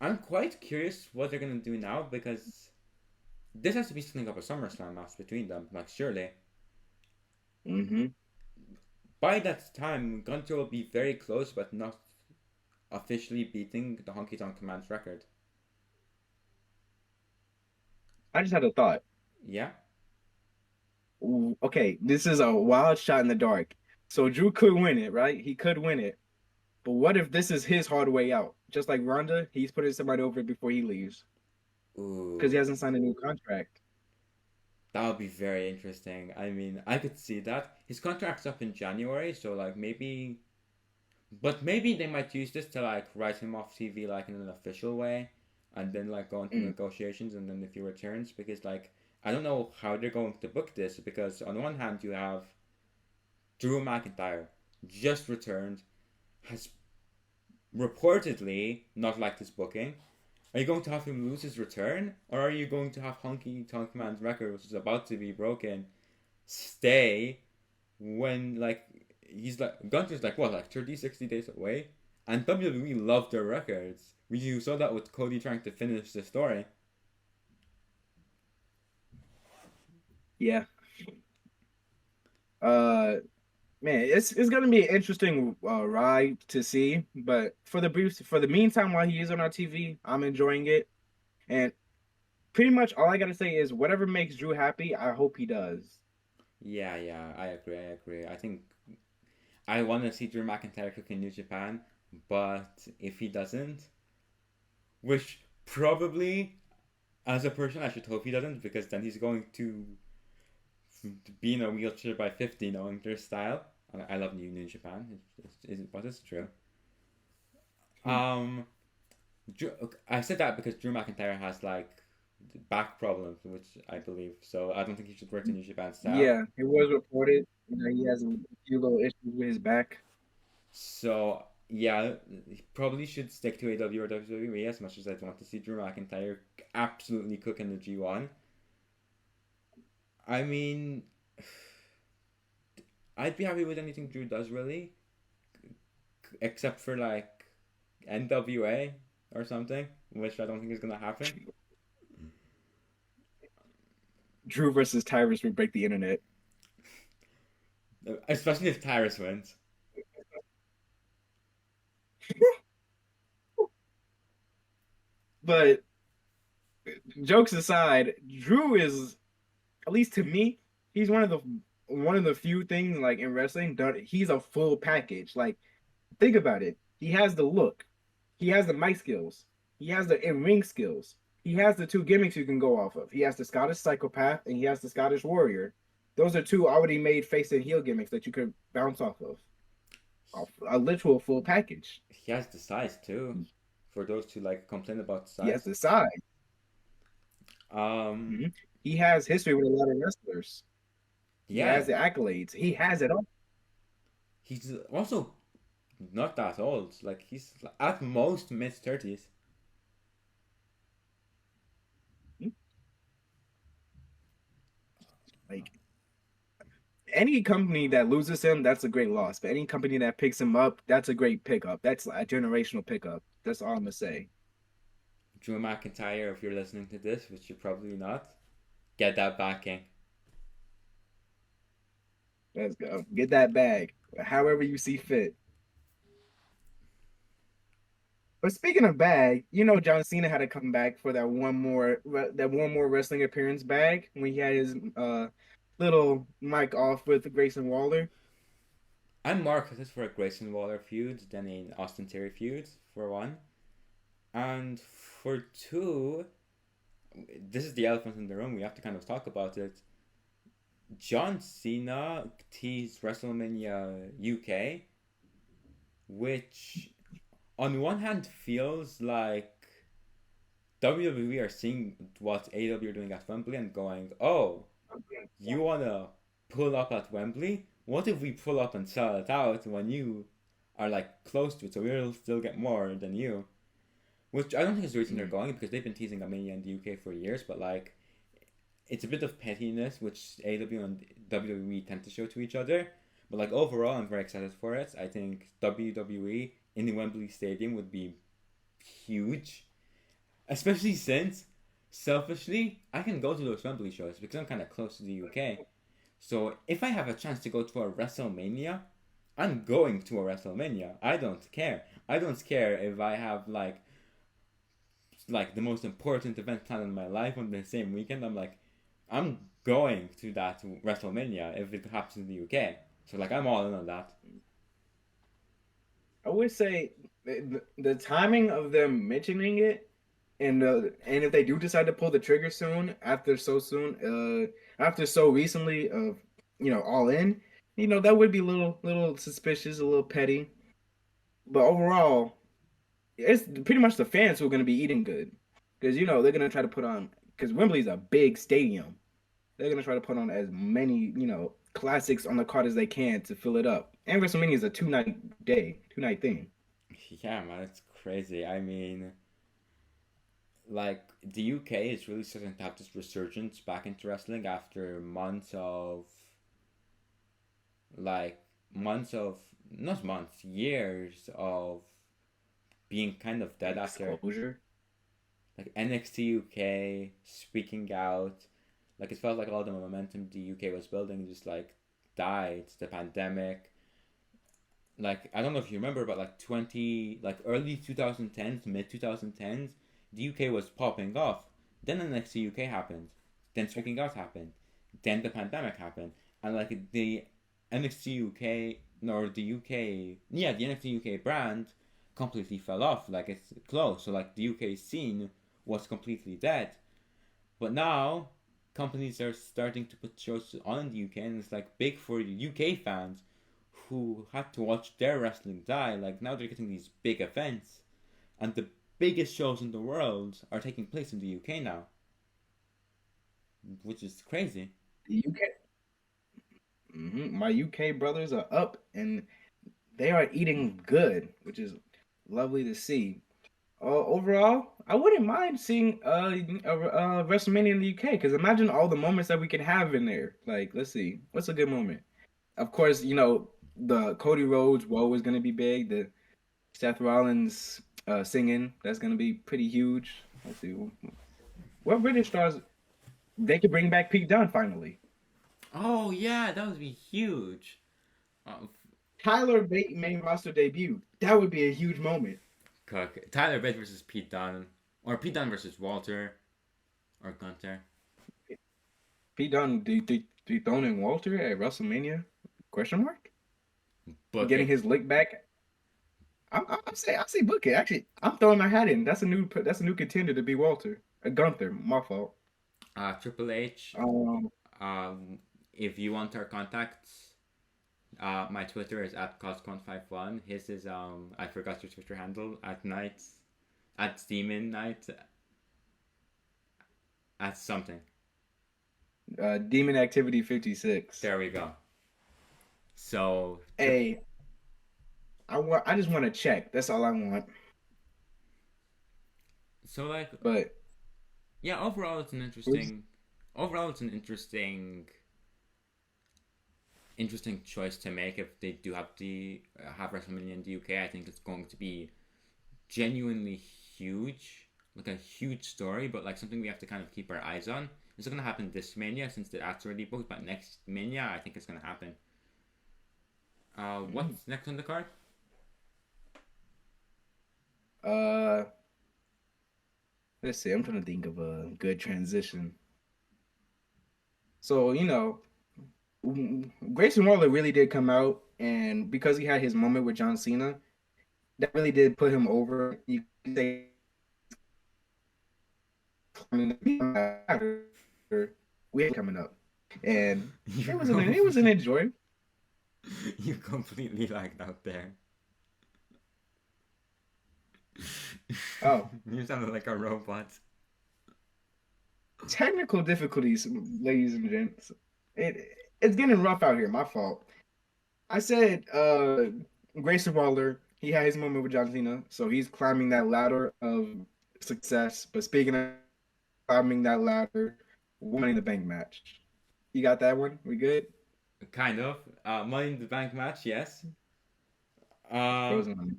I'm quite curious what they're gonna do now because this has to be something of a SummerSlam match between them. Like surely Hmm. by that time, Gunter will be very close, but not officially beating the Honky Tonk Man's record. I just had a thought. Yeah. Ooh, okay, this is a wild shot in the dark. So Drew could win it, right? He could win it. But what if this is his hard way out? Just like Ronda, he's putting somebody over before he leaves because he Ooh, hasn't signed a new contract. that would be very interesting. I mean, I could see that. His contract's up in January, so like maybe, but maybe they might use this to like write him off TV like in an official way, and then like go into Mm, negotiations, and then if he returns, because like I don't know how they're going to book this because on one hand you have Drew McIntyre just returned, has reportedly not liked his booking. Are you going to have him lose his return, or are you going to have Honky Tonk Man's record, which is about to be broken, stay when like he's like Gunter's like what like 30, 60 days away, and WWE love their records. You saw that with Cody trying to finish the story. yeah. Uh, Man, it's gonna be an interesting ride to see. But for the meantime, while he is on our TV, I'm enjoying it. And pretty much all I gotta say is whatever makes Drew happy, I hope he does. Yeah, yeah, I agree. I agree. I think I want to see Drew McIntyre cook in New Japan, but if he doesn't, which probably as a person I should hope he doesn't, because then he's going to be in a wheelchair by 50, knowing their style. I love New Japan, but it's true. Hmm. Um, I said that because Drew McIntyre has like back problems, which I believe. So I don't think he should work in New Japan style. Yeah, it was reported. He has a few little issues with his back. So yeah, he probably should stick to AW or WWE as much as I'd want to see Drew McIntyre absolutely cook in the G1. I mean, I'd be happy with anything Drew does really, except for like NWA or something, which I don't think is gonna happen. Drew versus Tyrus would break the internet. Especially if Tyrus wins. But jokes aside, Drew is, at least to me, he's one of the few things like in wrestling that he's a full package. Like think about it. He has the look. He has the mic skills. He has the in-ring skills. He has the two gimmicks you can go off of. He has the Scottish Psychopath and he has the Scottish Warrior. Those are two already made face and heel gimmicks that you could bounce off of. A literal full package. He has the size too. For those who like complain about He has size. the size. Um, Mhm. He has history with a lot of wrestlers. He has yeah, the accolades. He has it all. he's also not that old. Like he's at most mid 30s. Like any company that loses him, that's a great loss. But any company that picks him up, that's a great pickup. That's a generational pickup. That's all I'm gonna say. Drew McIntyre, if you're listening to this, which you're probably not, get that backing. Let's go. Get that bag, however you see fit. But speaking of bag, you know John Cena had to come back for that one more wrestling appearance bag when he had his little mic off with Grayson Waller. I'm more excited for a Grayson Waller feud than an Austin Theory feud, for one. And for two, this is the elephant in the room. We have to kind of talk about it. John Cena teased WrestleMania UK, which on one hand feels like WWE are seeing what AEW are doing at Wembley and going, oh, you wanna pull up at Wembley? What if we pull up and sell it out when you are like close to it, so we'll still get more than you? Which I don't think is the reason they're Mm. going because they've been teasing a Mania in the UK for years, but like it's a bit of pettiness which AW and WWE tend to show to each other. But like overall, I'm very excited for it. I think WWE in the Wembley Stadium would be huge, especially since selfishly I can go to those Wembley shows because I'm kind of close to the UK. So if I have a chance to go to a WrestleMania, I'm going to a WrestleMania. I don't care. I don't care if I have like the most important event planned in my life on the same weekend. I'm like, I'm going to that WrestleMania if it happens in the UK. So like, I'm all in on that. I would say the timing of them mentioning it, and if they do decide to pull the trigger soon, after so recently of all in, that would be a little suspicious, a little petty. But overall, it's pretty much the fans who are going to be eating good because they're going to try to put on because Wembley's a big stadium. They're going to try to put on as many classics on the card as they can to fill it up. And WrestleMania is a two night thing. Yeah, man, it's crazy. I mean, like the UK is really starting to have this resurgence back into wrestling after like months of not months, years of being kind of dead after Exposure. like NXT UK speaking out. Like it felt like all the momentum the UK was building just like died. The pandemic. Like I don't know if you remember, but like early 2010s, mid 2010s, the UK was popping off. Then NXT UK happened. Then speaking out happened. Then the pandemic happened, and like the NXT UK nor the UK, yeah, the NXT UK brand completely fell off. Like it's closed. So like the UK scene was completely dead. But now companies are starting to put shows on in the UK, and it's like big for the UK fans who had to watch their wrestling die. Like now they're getting these big events, and the biggest shows in the world are taking place in the UK now, which is crazy. The UK, my UK brothers are up and they are eating good, which is lovely to see. Overall, I wouldn't mind seeing WrestleMania in the UK because imagine all the moments that we could have in there. Like, let's see, what's a good moment? Of course, the Cody Rhodes "Woe" is gonna be big. The Seth Rollins singing, that's gonna be pretty huge. Let's see, what British stars they could bring back Pete Dunne finally. Oh yeah, that would be huge. Uh, Tyler Bate main roster debut. That would be a huge moment. Cook, Tyler Bate versus Pete Dunne, or Pete Dunne versus Walter, or Gunter. Pete Dunne dethroning Walter at WrestleMania? Question mark? Book Getting it. his lick back. I say book it. Actually, I'm throwing my hat in. That's a new contender to be Walter. Gunther. My fault. Triple H. Um. If you want our contacts, my Twitter is at Cosk151. His is I forgot your Twitter handle at night, at Demon Night, at something. Demon Activity 56. There we go. So Hey, I just want to check. That's all I want. so like But yeah, overall it's an interesting choice to make if they do have WrestleMania in the UK. I think it's going to be genuinely huge, like a huge story, but like something we have to kind of keep our eyes on. It's not going to happen this Mania since that's already booked, but next Mania I think it's going to happen. What's next on the card? uh, let's see. I'm trying to think of a good transition. So Grayson Waller really did come out, and because he had his moment with John Cena, that really did put him over. You can say we have coming up, and it was an enjoy. You completely lagged out there. Oh, You sounded like a robot. technical difficulties, ladies and gents. It's getting rough out here. My fault. I said Grayson Waller, he had his moment with John Cena, so he's climbing that ladder of success. But speaking of climbing that ladder, Money in the Bank match. You got that one? We good? Kind of. Money in the Bank match, yes. Um, Frozen Money.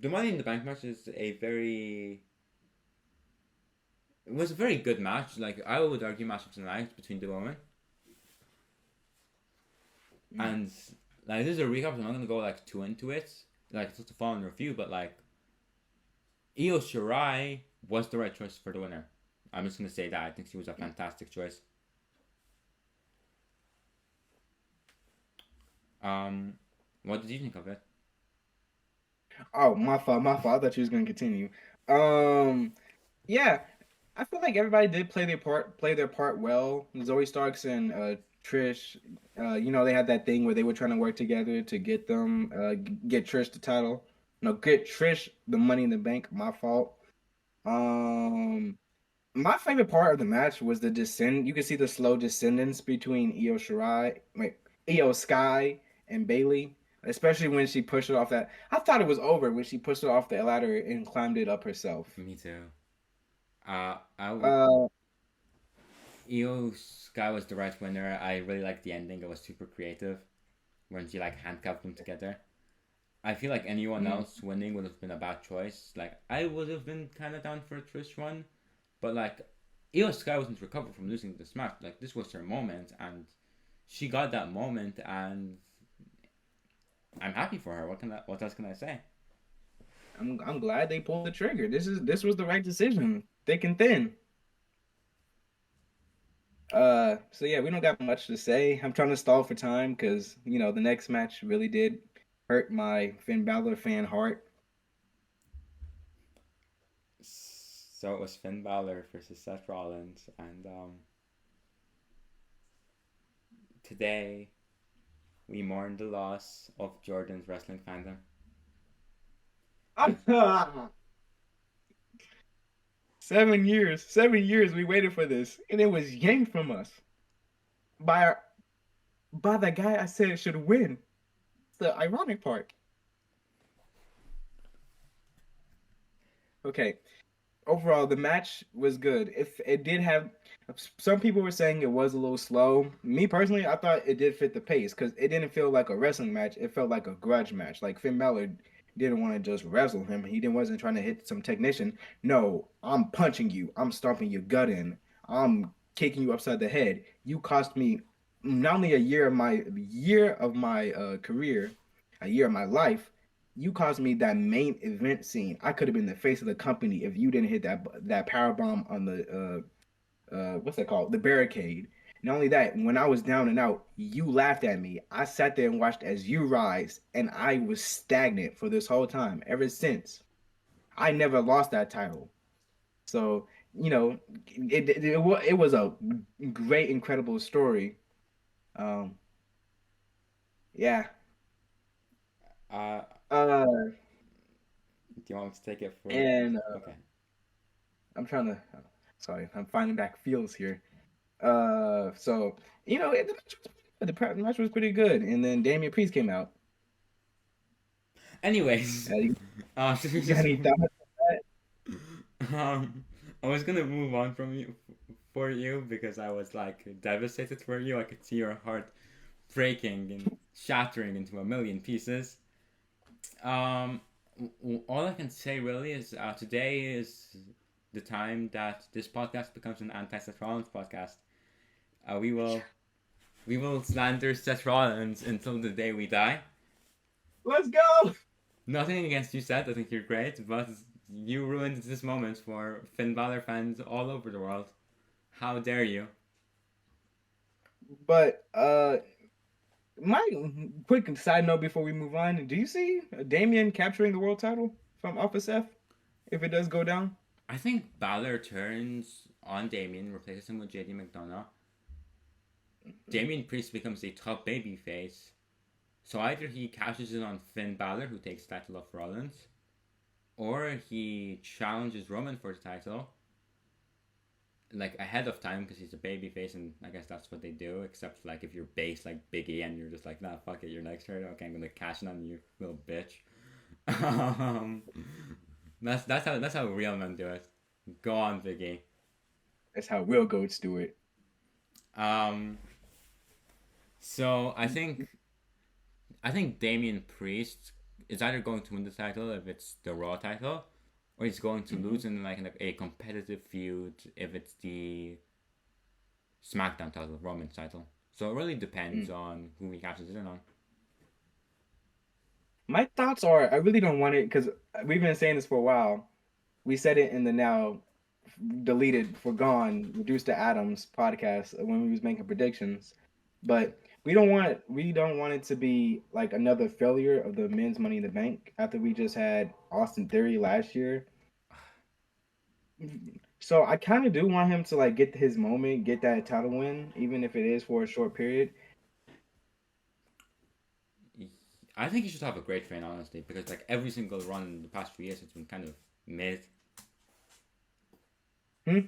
the Money in the Bank match is a very. It was a very good match. Like I would argue, match of the night between the women. Mm. And like this is a recap. So I'm not gonna go like too into it. Like it's just a fun review, but like Io Shirai was the right choice for the winner. I'm just gonna say that I think she was a fantastic choice. Um, what did you think of it? Oh, my fault, my fault. I thought you was gonna continue. Um, yeah, I feel like everybody did play their part well. Zoe Starks and Trish, they had that thing where they were trying to work together to get them get Trish the title. No, get Trish the Money in the Bank. My fault. Um, my favorite part of the match was the descent. You can see the slow descendants between Io Sky and Bailey, especially when she pushed it off that. I thought it was over when she pushed it off the ladder and climbed it up herself. Me too. I would. Uh, Io Sky was the right winner. I really liked the ending. It was super creative when she like handcuffed them together. I feel like anyone mm, else winning would have been a bad choice. Like I would have been kind of down for a Trish one, but like Io Sky wasn't recovered from losing this match. Like this was her moment, and she got that moment, and I'm happy for her. What else can I say? I'm glad they pulled the trigger. This was the right decision, thick and thin. So yeah, we don't got much to say. I'm trying to stall for time because the next match really did hurt my Finn Balor fan heart. So it was Finn Balor versus Seth Rollins, and today we mourn the loss of Jordan's wrestling fandom. 7 years we waited for this, and it was yanked from us by the guy I said should win. It's the ironic part. Okay, overall the match was good. If it did have some people were saying it was a little slow. Me personally, I thought it did fit the pace because it didn't feel like a wrestling match. It felt like a grudge match. Like Finn Balor didn't want to just wrestle him. He didn't wasn't trying to hit some technician. No, I'm punching you. I'm stomping your gut in. I'm kicking you upside the head. You cost me not only a year of my career, a year of my life, you caused me that main event scene. I could have been the face of the company if you didn't hit that power bomb on the what's that called? The barricade. Not only that, when I was down and out, you laughed at me. I sat there and watched as you rise, and I was stagnant for this whole time ever since. I never lost that title. So, it was a great, incredible story. Um, yeah. Uh, Uh, do you want me to take it for? and Okay. I'm trying to. Sorry, I'm finding back feels here. So the match was pretty good, and then Damian Priest came out. Anyways, You, should we you got just any move? thoughts on I was gonna move on from you for you because I was like devastated for you. I could see your heart breaking and shattering into a million pieces. Um, all I can say really is today is the time that this podcast becomes an anti-Seth Rollins podcast. Uh, we will we will slander Seth Rollins until the day we die. Let's go. Nothing against you, Seth. I think you're great, but you ruined this moment for Finn Balor fans all over the world. How dare you? But my quick side note before we move on: do you see Damian capturing the world title from Alpha Seth if it does go down? I think Balor turns on Damien, replaces him with JD McDonough. Damien Priest becomes a top babyface. So either he cashes in on Finn Balor, who takes the title off Rollins, or he challenges Roman for the title, like ahead of time because he's a baby face, and I guess that's what they do. Except like if you're base like Big E and you're just like, nah, fuck it, you're next hurt. Okay, I'm gonna cash in on you, little bitch. um, that's how real men do it. Go on, Big E. That's how real goats do it. Um, so I think Damian Priest is either going to win the title if it's the Raw title, or he's going to Mm-hmm. lose in like a competitive feud if it's the SmackDown title, Roman's title. So it really depends Mm. on who he catches it in on. My thoughts are, I really don't want it because we've been saying this for a while. We said it in the now deleted, forgone, reduced to atoms podcast when we was making predictions. But we don't want it to be like another failure of the men's Money in the Bank after we just had Austin Theory last year. So I kind of do want him to like get his moment, get that title win, even if it is for a short period. I think he should have a great reign, honestly, because like every single run in the past few years, it's been kind of mid. Hmm?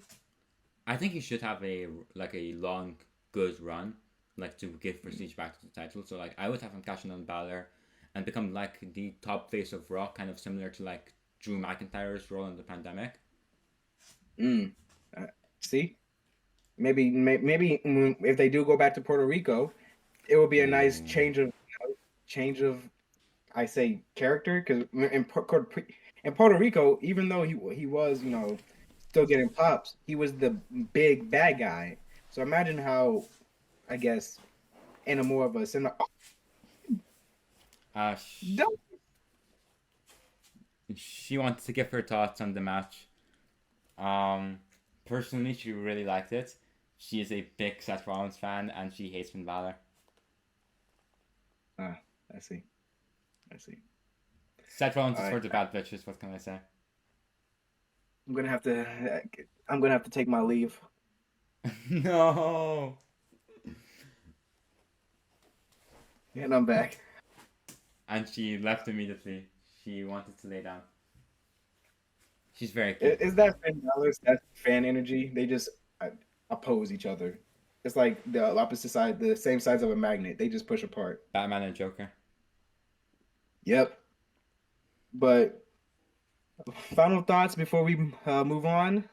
I think he should have a long, good run, like to give prestige back to the title. So like I would have him cashing on Balor, and become like the top face of Raw, kind of similar to like Drew McIntyre's role in the pandemic. Mm. Uh, See, maybe if they do go back to Puerto Rico, it will be a nice Ooh. change of I say character because in Puerto Rico, even though he was still getting pops, he was the big bad guy. So imagine how I guess in a more of a cinema. Uh, sh- she wants to give her thoughts on the match. Um, Personally, she really liked it. She is a big Seth Rollins fan, and she hates Finn Balor. Ah, I see. I see. Seth Rollins All is for right, the bad bitches. What can I say? I'm gonna have to. I'm gonna have to take my leave. No. And I'm back. And she left immediately. She wanted to lay down. She's very cute. Is that Finn Balor's? That's fan energy. They just oppose each other. It's like the opposite side, the same sides of a magnet. They just push apart. Batman and Joker. Yep. But final thoughts before we move on.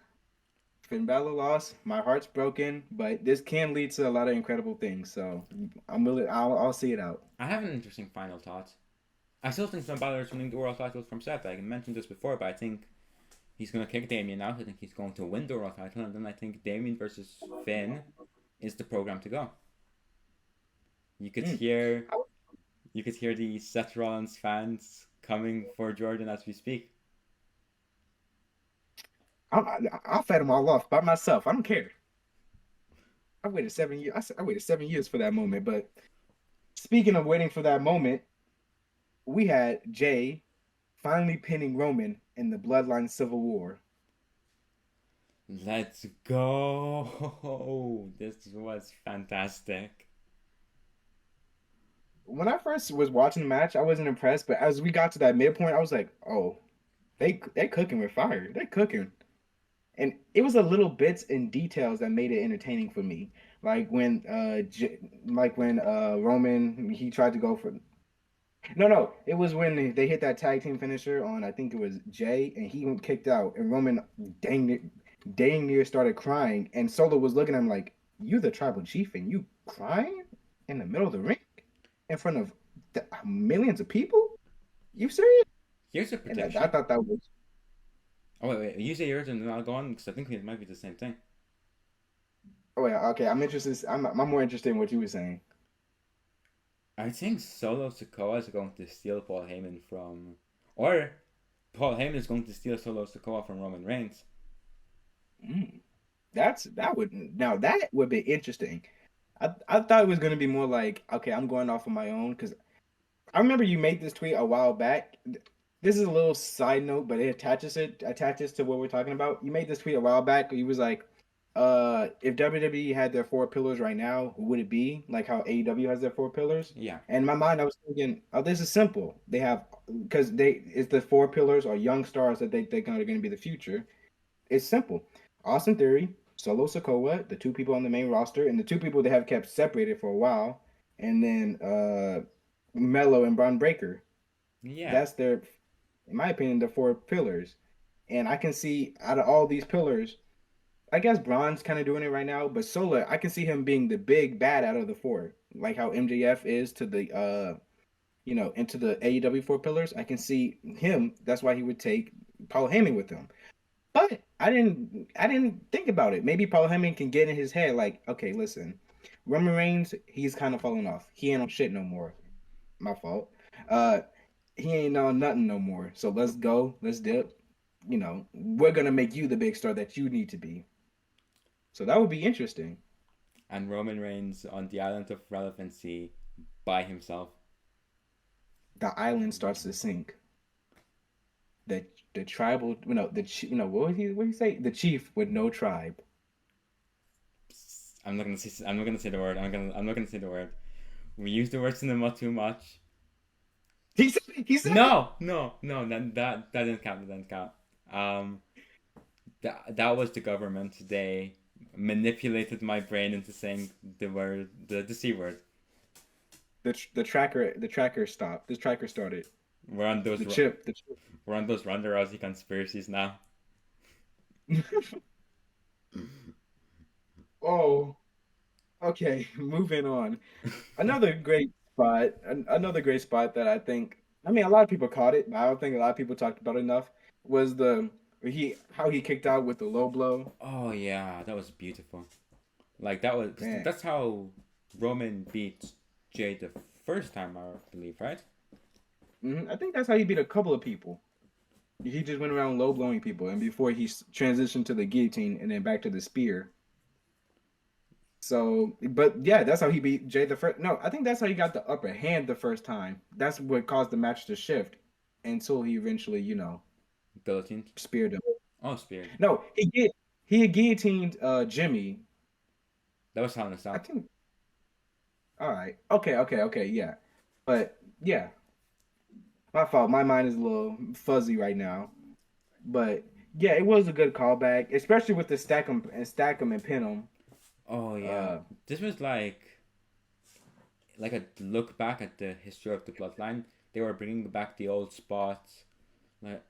Finn Balor lost. My heart's broken, but this can lead to a lot of incredible things. So I'm really, I'll see it out. I have an interesting final thought. I still think Finn Balor is winning the world title from Seth. I mentioned this before, but I think he's going to kick Damien out. I think he's going to win the world title, and then I think Damien versus Finn is the program to go. You could Mm. hear you could hear the Seth Rollins fans coming for Jordan as we speak. I'll fight them all off by myself. I don't care. I waited 7 years. I waited 7 years for that moment. But speaking of waiting for that moment, we had Jay finally pinning Roman in the Bloodline Civil War. Let's go! This was fantastic. When I first was watching the match, I wasn't impressed. But as we got to that midpoint, I was like, "Oh, they cooking with fire. They cooking." And it was a little bits and details that made it entertaining for me. Like when Roman he tried to go for no, it was when they hit that tag team finisher on I think it was Jay and he went kicked out and Roman dang near started crying and Solo was looking at him like you the tribal chief and you crying in the middle of the ring in front of millions of people? You serious? Here's a And I prediction. thought that was Oh wait, you say yours and then I'll go on because I think it might be the same thing. oh yeah, okay. I'm interested. I'm more interested in what you were saying. I think Solo Sikoa is going to steal Paul Heyman from, or Paul Heyman is going to steal Solo Sikoa from Roman Reigns. Mm. That would be interesting. I thought it was gonna be more like okay, I'm going off on my own because I remember you made this tweet a while back. This is a little side note, but it attaches to what we're talking about. You made this tweet a while back. You was like, if WWE had their four pillars right now, who would it be? Like how AEW has their four pillars. Yeah. And in my mind, I was thinking, oh, this is simple. They have because it's the four pillars or young stars that they're going to be the future. It's simple. Austin Theory, Solo Sikoa, the two people on the main roster, and the two people they have kept separated for a while, and then Mello and Braun Breaker. Yeah, That's their, in my opinion, the four pillars. And I can see out of all these pillars, I guess Braun's kind of doing it right now, but Sola, I can see him being the big bad out of the four, like how MJF is to the into the AEW four pillars. I can see him. That's why he would take Paul Heyman with him. But I didn't think about it. Maybe Paul Heyman can get in his head like, okay, listen, Roman Reigns, he's kind of falling off. He ain't on shit no more. My fault. Uh, he ain't on nothing no more. So let's go. Let's dip. We're gonna make you the big star that you need to be. So that would be interesting. and Roman Reigns on the island of relevancy by himself. The island starts to sink. The tribal, what did he say? The chief with no tribe. I'm not gonna say. I'm not gonna say the word. I'm not gonna say the word. We use the word cinema too much. He said No. That didn't count. That didn't count. Um, that was the government. They manipulated my brain into saying the word, the c word. the tracker stopped. The tracker started. We're on those. The chip. We're on those Ronda Rousey conspiracies now. Oh, okay. Moving on. Another great spot. Another great spot that I think. I mean, a lot of people caught it, but I don't think a lot of people talked about it enough. Was the he how he kicked out with the low blow. Oh yeah, that was beautiful. Like that was Man, that's how Roman beat Jade the first time, I believe, right? I think that's how he beat a couple of people. He just went around low blowing people, and before he transitioned to the guillotine and then back to the spear. So, but yeah, that's how he beat Jay the first. No, I think that's how he got the upper hand the first time. That's what caused the match to shift until he eventually, Guillotine. speared him. Oh, spear. No, he guillotined Jimmy. That was Hell in a I Cell. think. All right. Okay. Yeah, but yeah, my fault. My mind is a little fuzzy right now. But yeah, it was a good callback, especially with the stack 'em and pin 'em. Oh yeah, Uh, this was like a look back at the history of the bloodline. They were bringing back the old spots, like,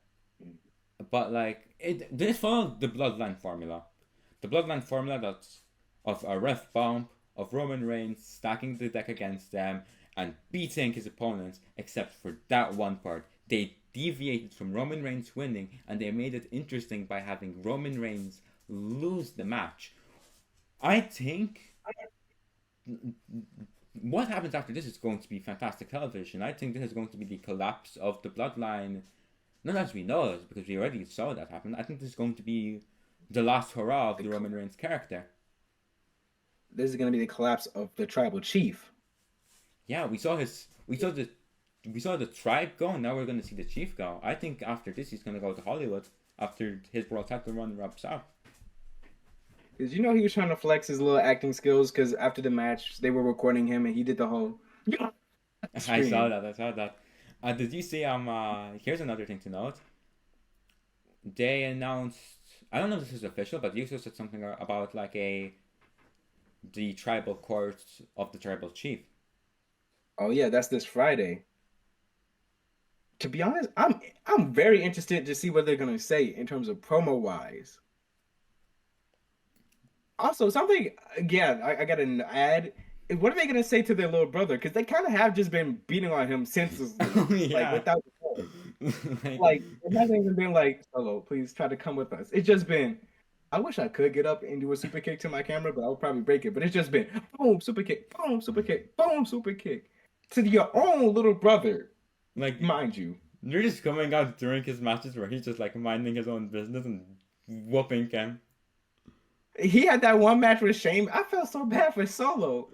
but like it. This followed the bloodline formula. The bloodline formula that's of a ref bump of Roman Reigns stacking the deck against them and beating his opponents, except for that one part. They deviated from Roman Reigns winning and they made it interesting by having Roman Reigns lose the match. I think what happens after this is going to be fantastic television. I think this is going to be the collapse of the bloodline, not as we know it, because we already saw that happen. I think this is going to be the last hurrah of the, the Roman Reigns character. this is gonna be the collapse of the tribal chief. Yeah, we saw the tribe go, and now we're going to see the chief go. I think after this, he's going to go to Hollywood after his world title run wraps up. Because he was trying to flex his little acting skills. Because after the match, they were recording him, and he did the whole I saw scream. that. I saw that. Did you see? Here's another thing to note. They announced. I don't know if this is official, but Yuso said something about like the tribal court of the tribal chief. Oh yeah, that's this Friday. To be honest, I'm very interested to see what they're gonna say in terms of promo wise. Also, something, yeah, I got an ad. What are they gonna say to their little brother? Because they kind of have just been beating on him senselessly, Oh like yeah. without the fault. Like, Like it hasn't even been like, "Solo, please try to come with us." It's just been. I wish I could get up and do a super kick to my camera, but I would probably break it. But it's just been boom, super kick, boom, super kick, boom, super kick to your own little brother, like mind you. they're just coming out during his matches where he's just like minding his own business and whooping him. He had that one match with Shane. I felt so bad for Solo.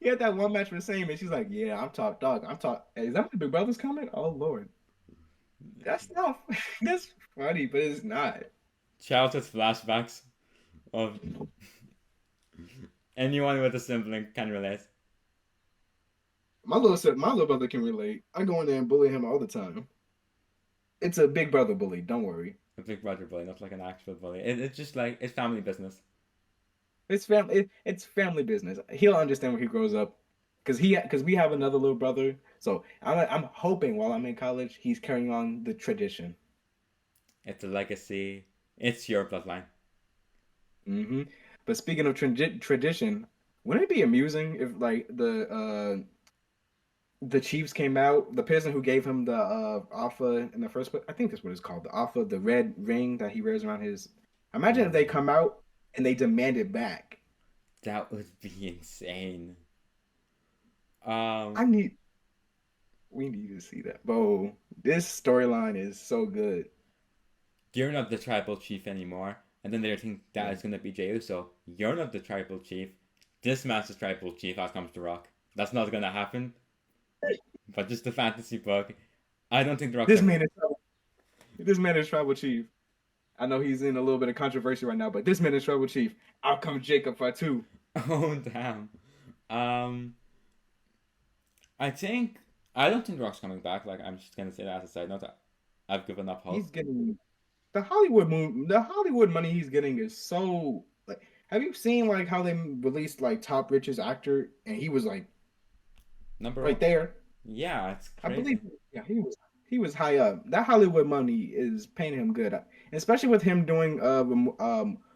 He had that one match with Shane, and she's like, "Yeah, I'm top dog. I'm top." Hey, is that my big brother's coming? Oh Lord, that's not. That's funny, but it's not. Childhood flashbacks of anyone with a sibling can relate. My little brother can relate. I go in there and bully him all the time. It's a big brother bully. Don't worry. A big brother bully, not like an actual bully. It's just like it's family business. It's family. It's family business. He'll understand when he grows up, because we have another little brother. So I'm hoping while I'm in college, he's carrying on the tradition. It's a legacy. It's your bloodline. Hmm. But speaking of tradition, wouldn't it be amusing if like the Chiefs came out, the person who gave him the alpha in the first place, I think that's what it's called, the alpha, the red ring that he wears around his. Imagine if they Oh, come out and they demand it back. that would be insane. Um, I need We need to see that. Bro, this storyline is so good. you're not the tribal chief anymore, and then they think that Yeah. is gonna be Jey Uso. You're not the tribal chief. This man's the tribal chief. Out comes The Rock. That's not gonna happen. But just the fantasy book. I don't think The Rock's This ever. man is this man is tribal chief. I know he's in a little bit of controversy right now, but this man is tribal chief. Out comes Jacob for two. Oh damn. Um, I think I don't think The Rock's coming back. Like I'm just gonna say that as a side note. I've given up hope. He's getting the Hollywood money he's getting is so like. Have you seen like how they released like top richest actor and he was like Number right one. there? Yeah, it's I crazy. believe, yeah, he was high up. That Hollywood money is paying him good, especially with him doing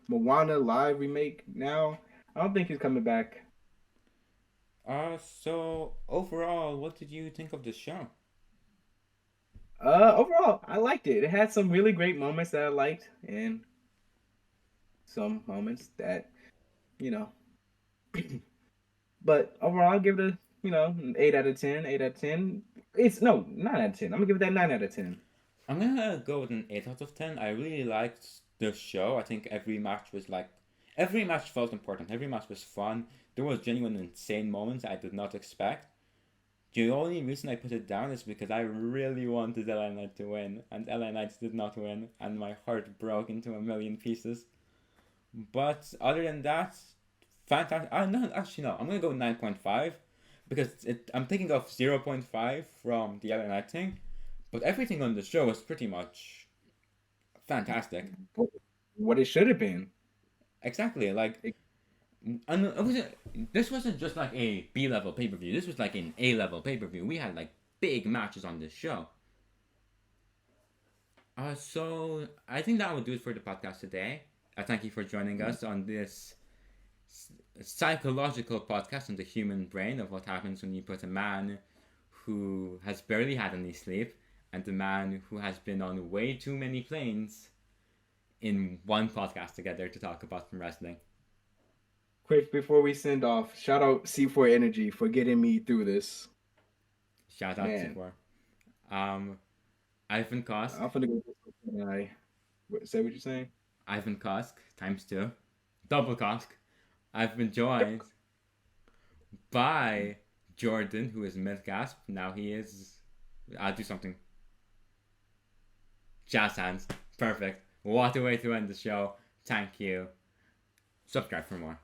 Moana live remake now. I don't think he's coming back. So overall, what did you think of the show? Overall, I liked it. It had some really great moments that I liked, and some moments that you know. But overall, I'll give it a an 8 out of 10. 8 out of 10. It's no 9 out of 10. I'm gonna give it that 9 out of 10. I'm gonna go with an 8 out of 10. I really liked the show. I think every match felt important. Every match was fun. There was genuine insane moments I did not expect. The only reason I put it down is because I really wanted LA Knight to win, and LA Knight did not win, and my heart broke into a million pieces. But other than that, fantastic. No, actually no. I'm gonna go 9.5 because I'm thinking of 0.5 from the LA Knight thing, but everything on the show was pretty much fantastic. What it should have been. Exactly, like It- and it wasn't. This wasn't just like a B level pay per view. This was like an A level pay per view. We had like big matches on this show. So I think that will do it for the podcast today. Thank you for joining us on this psychological podcast on the human brain of what happens when you put a man who has barely had any sleep and a man who has been on way too many planes in one podcast together to talk about some wrestling. Quick before we send off, shout out C4 Energy for getting me through this. Shout out to Man, for um Ivan Kosk. I'm gonna go get something. Say what you're saying. Ivan Kosk times two. Double Kosk. I've been joined by Jordan, who is mid gasp. Now he is. I'll do something. Jazz hands. Perfect. What a way to end the show. Thank you. Subscribe for more.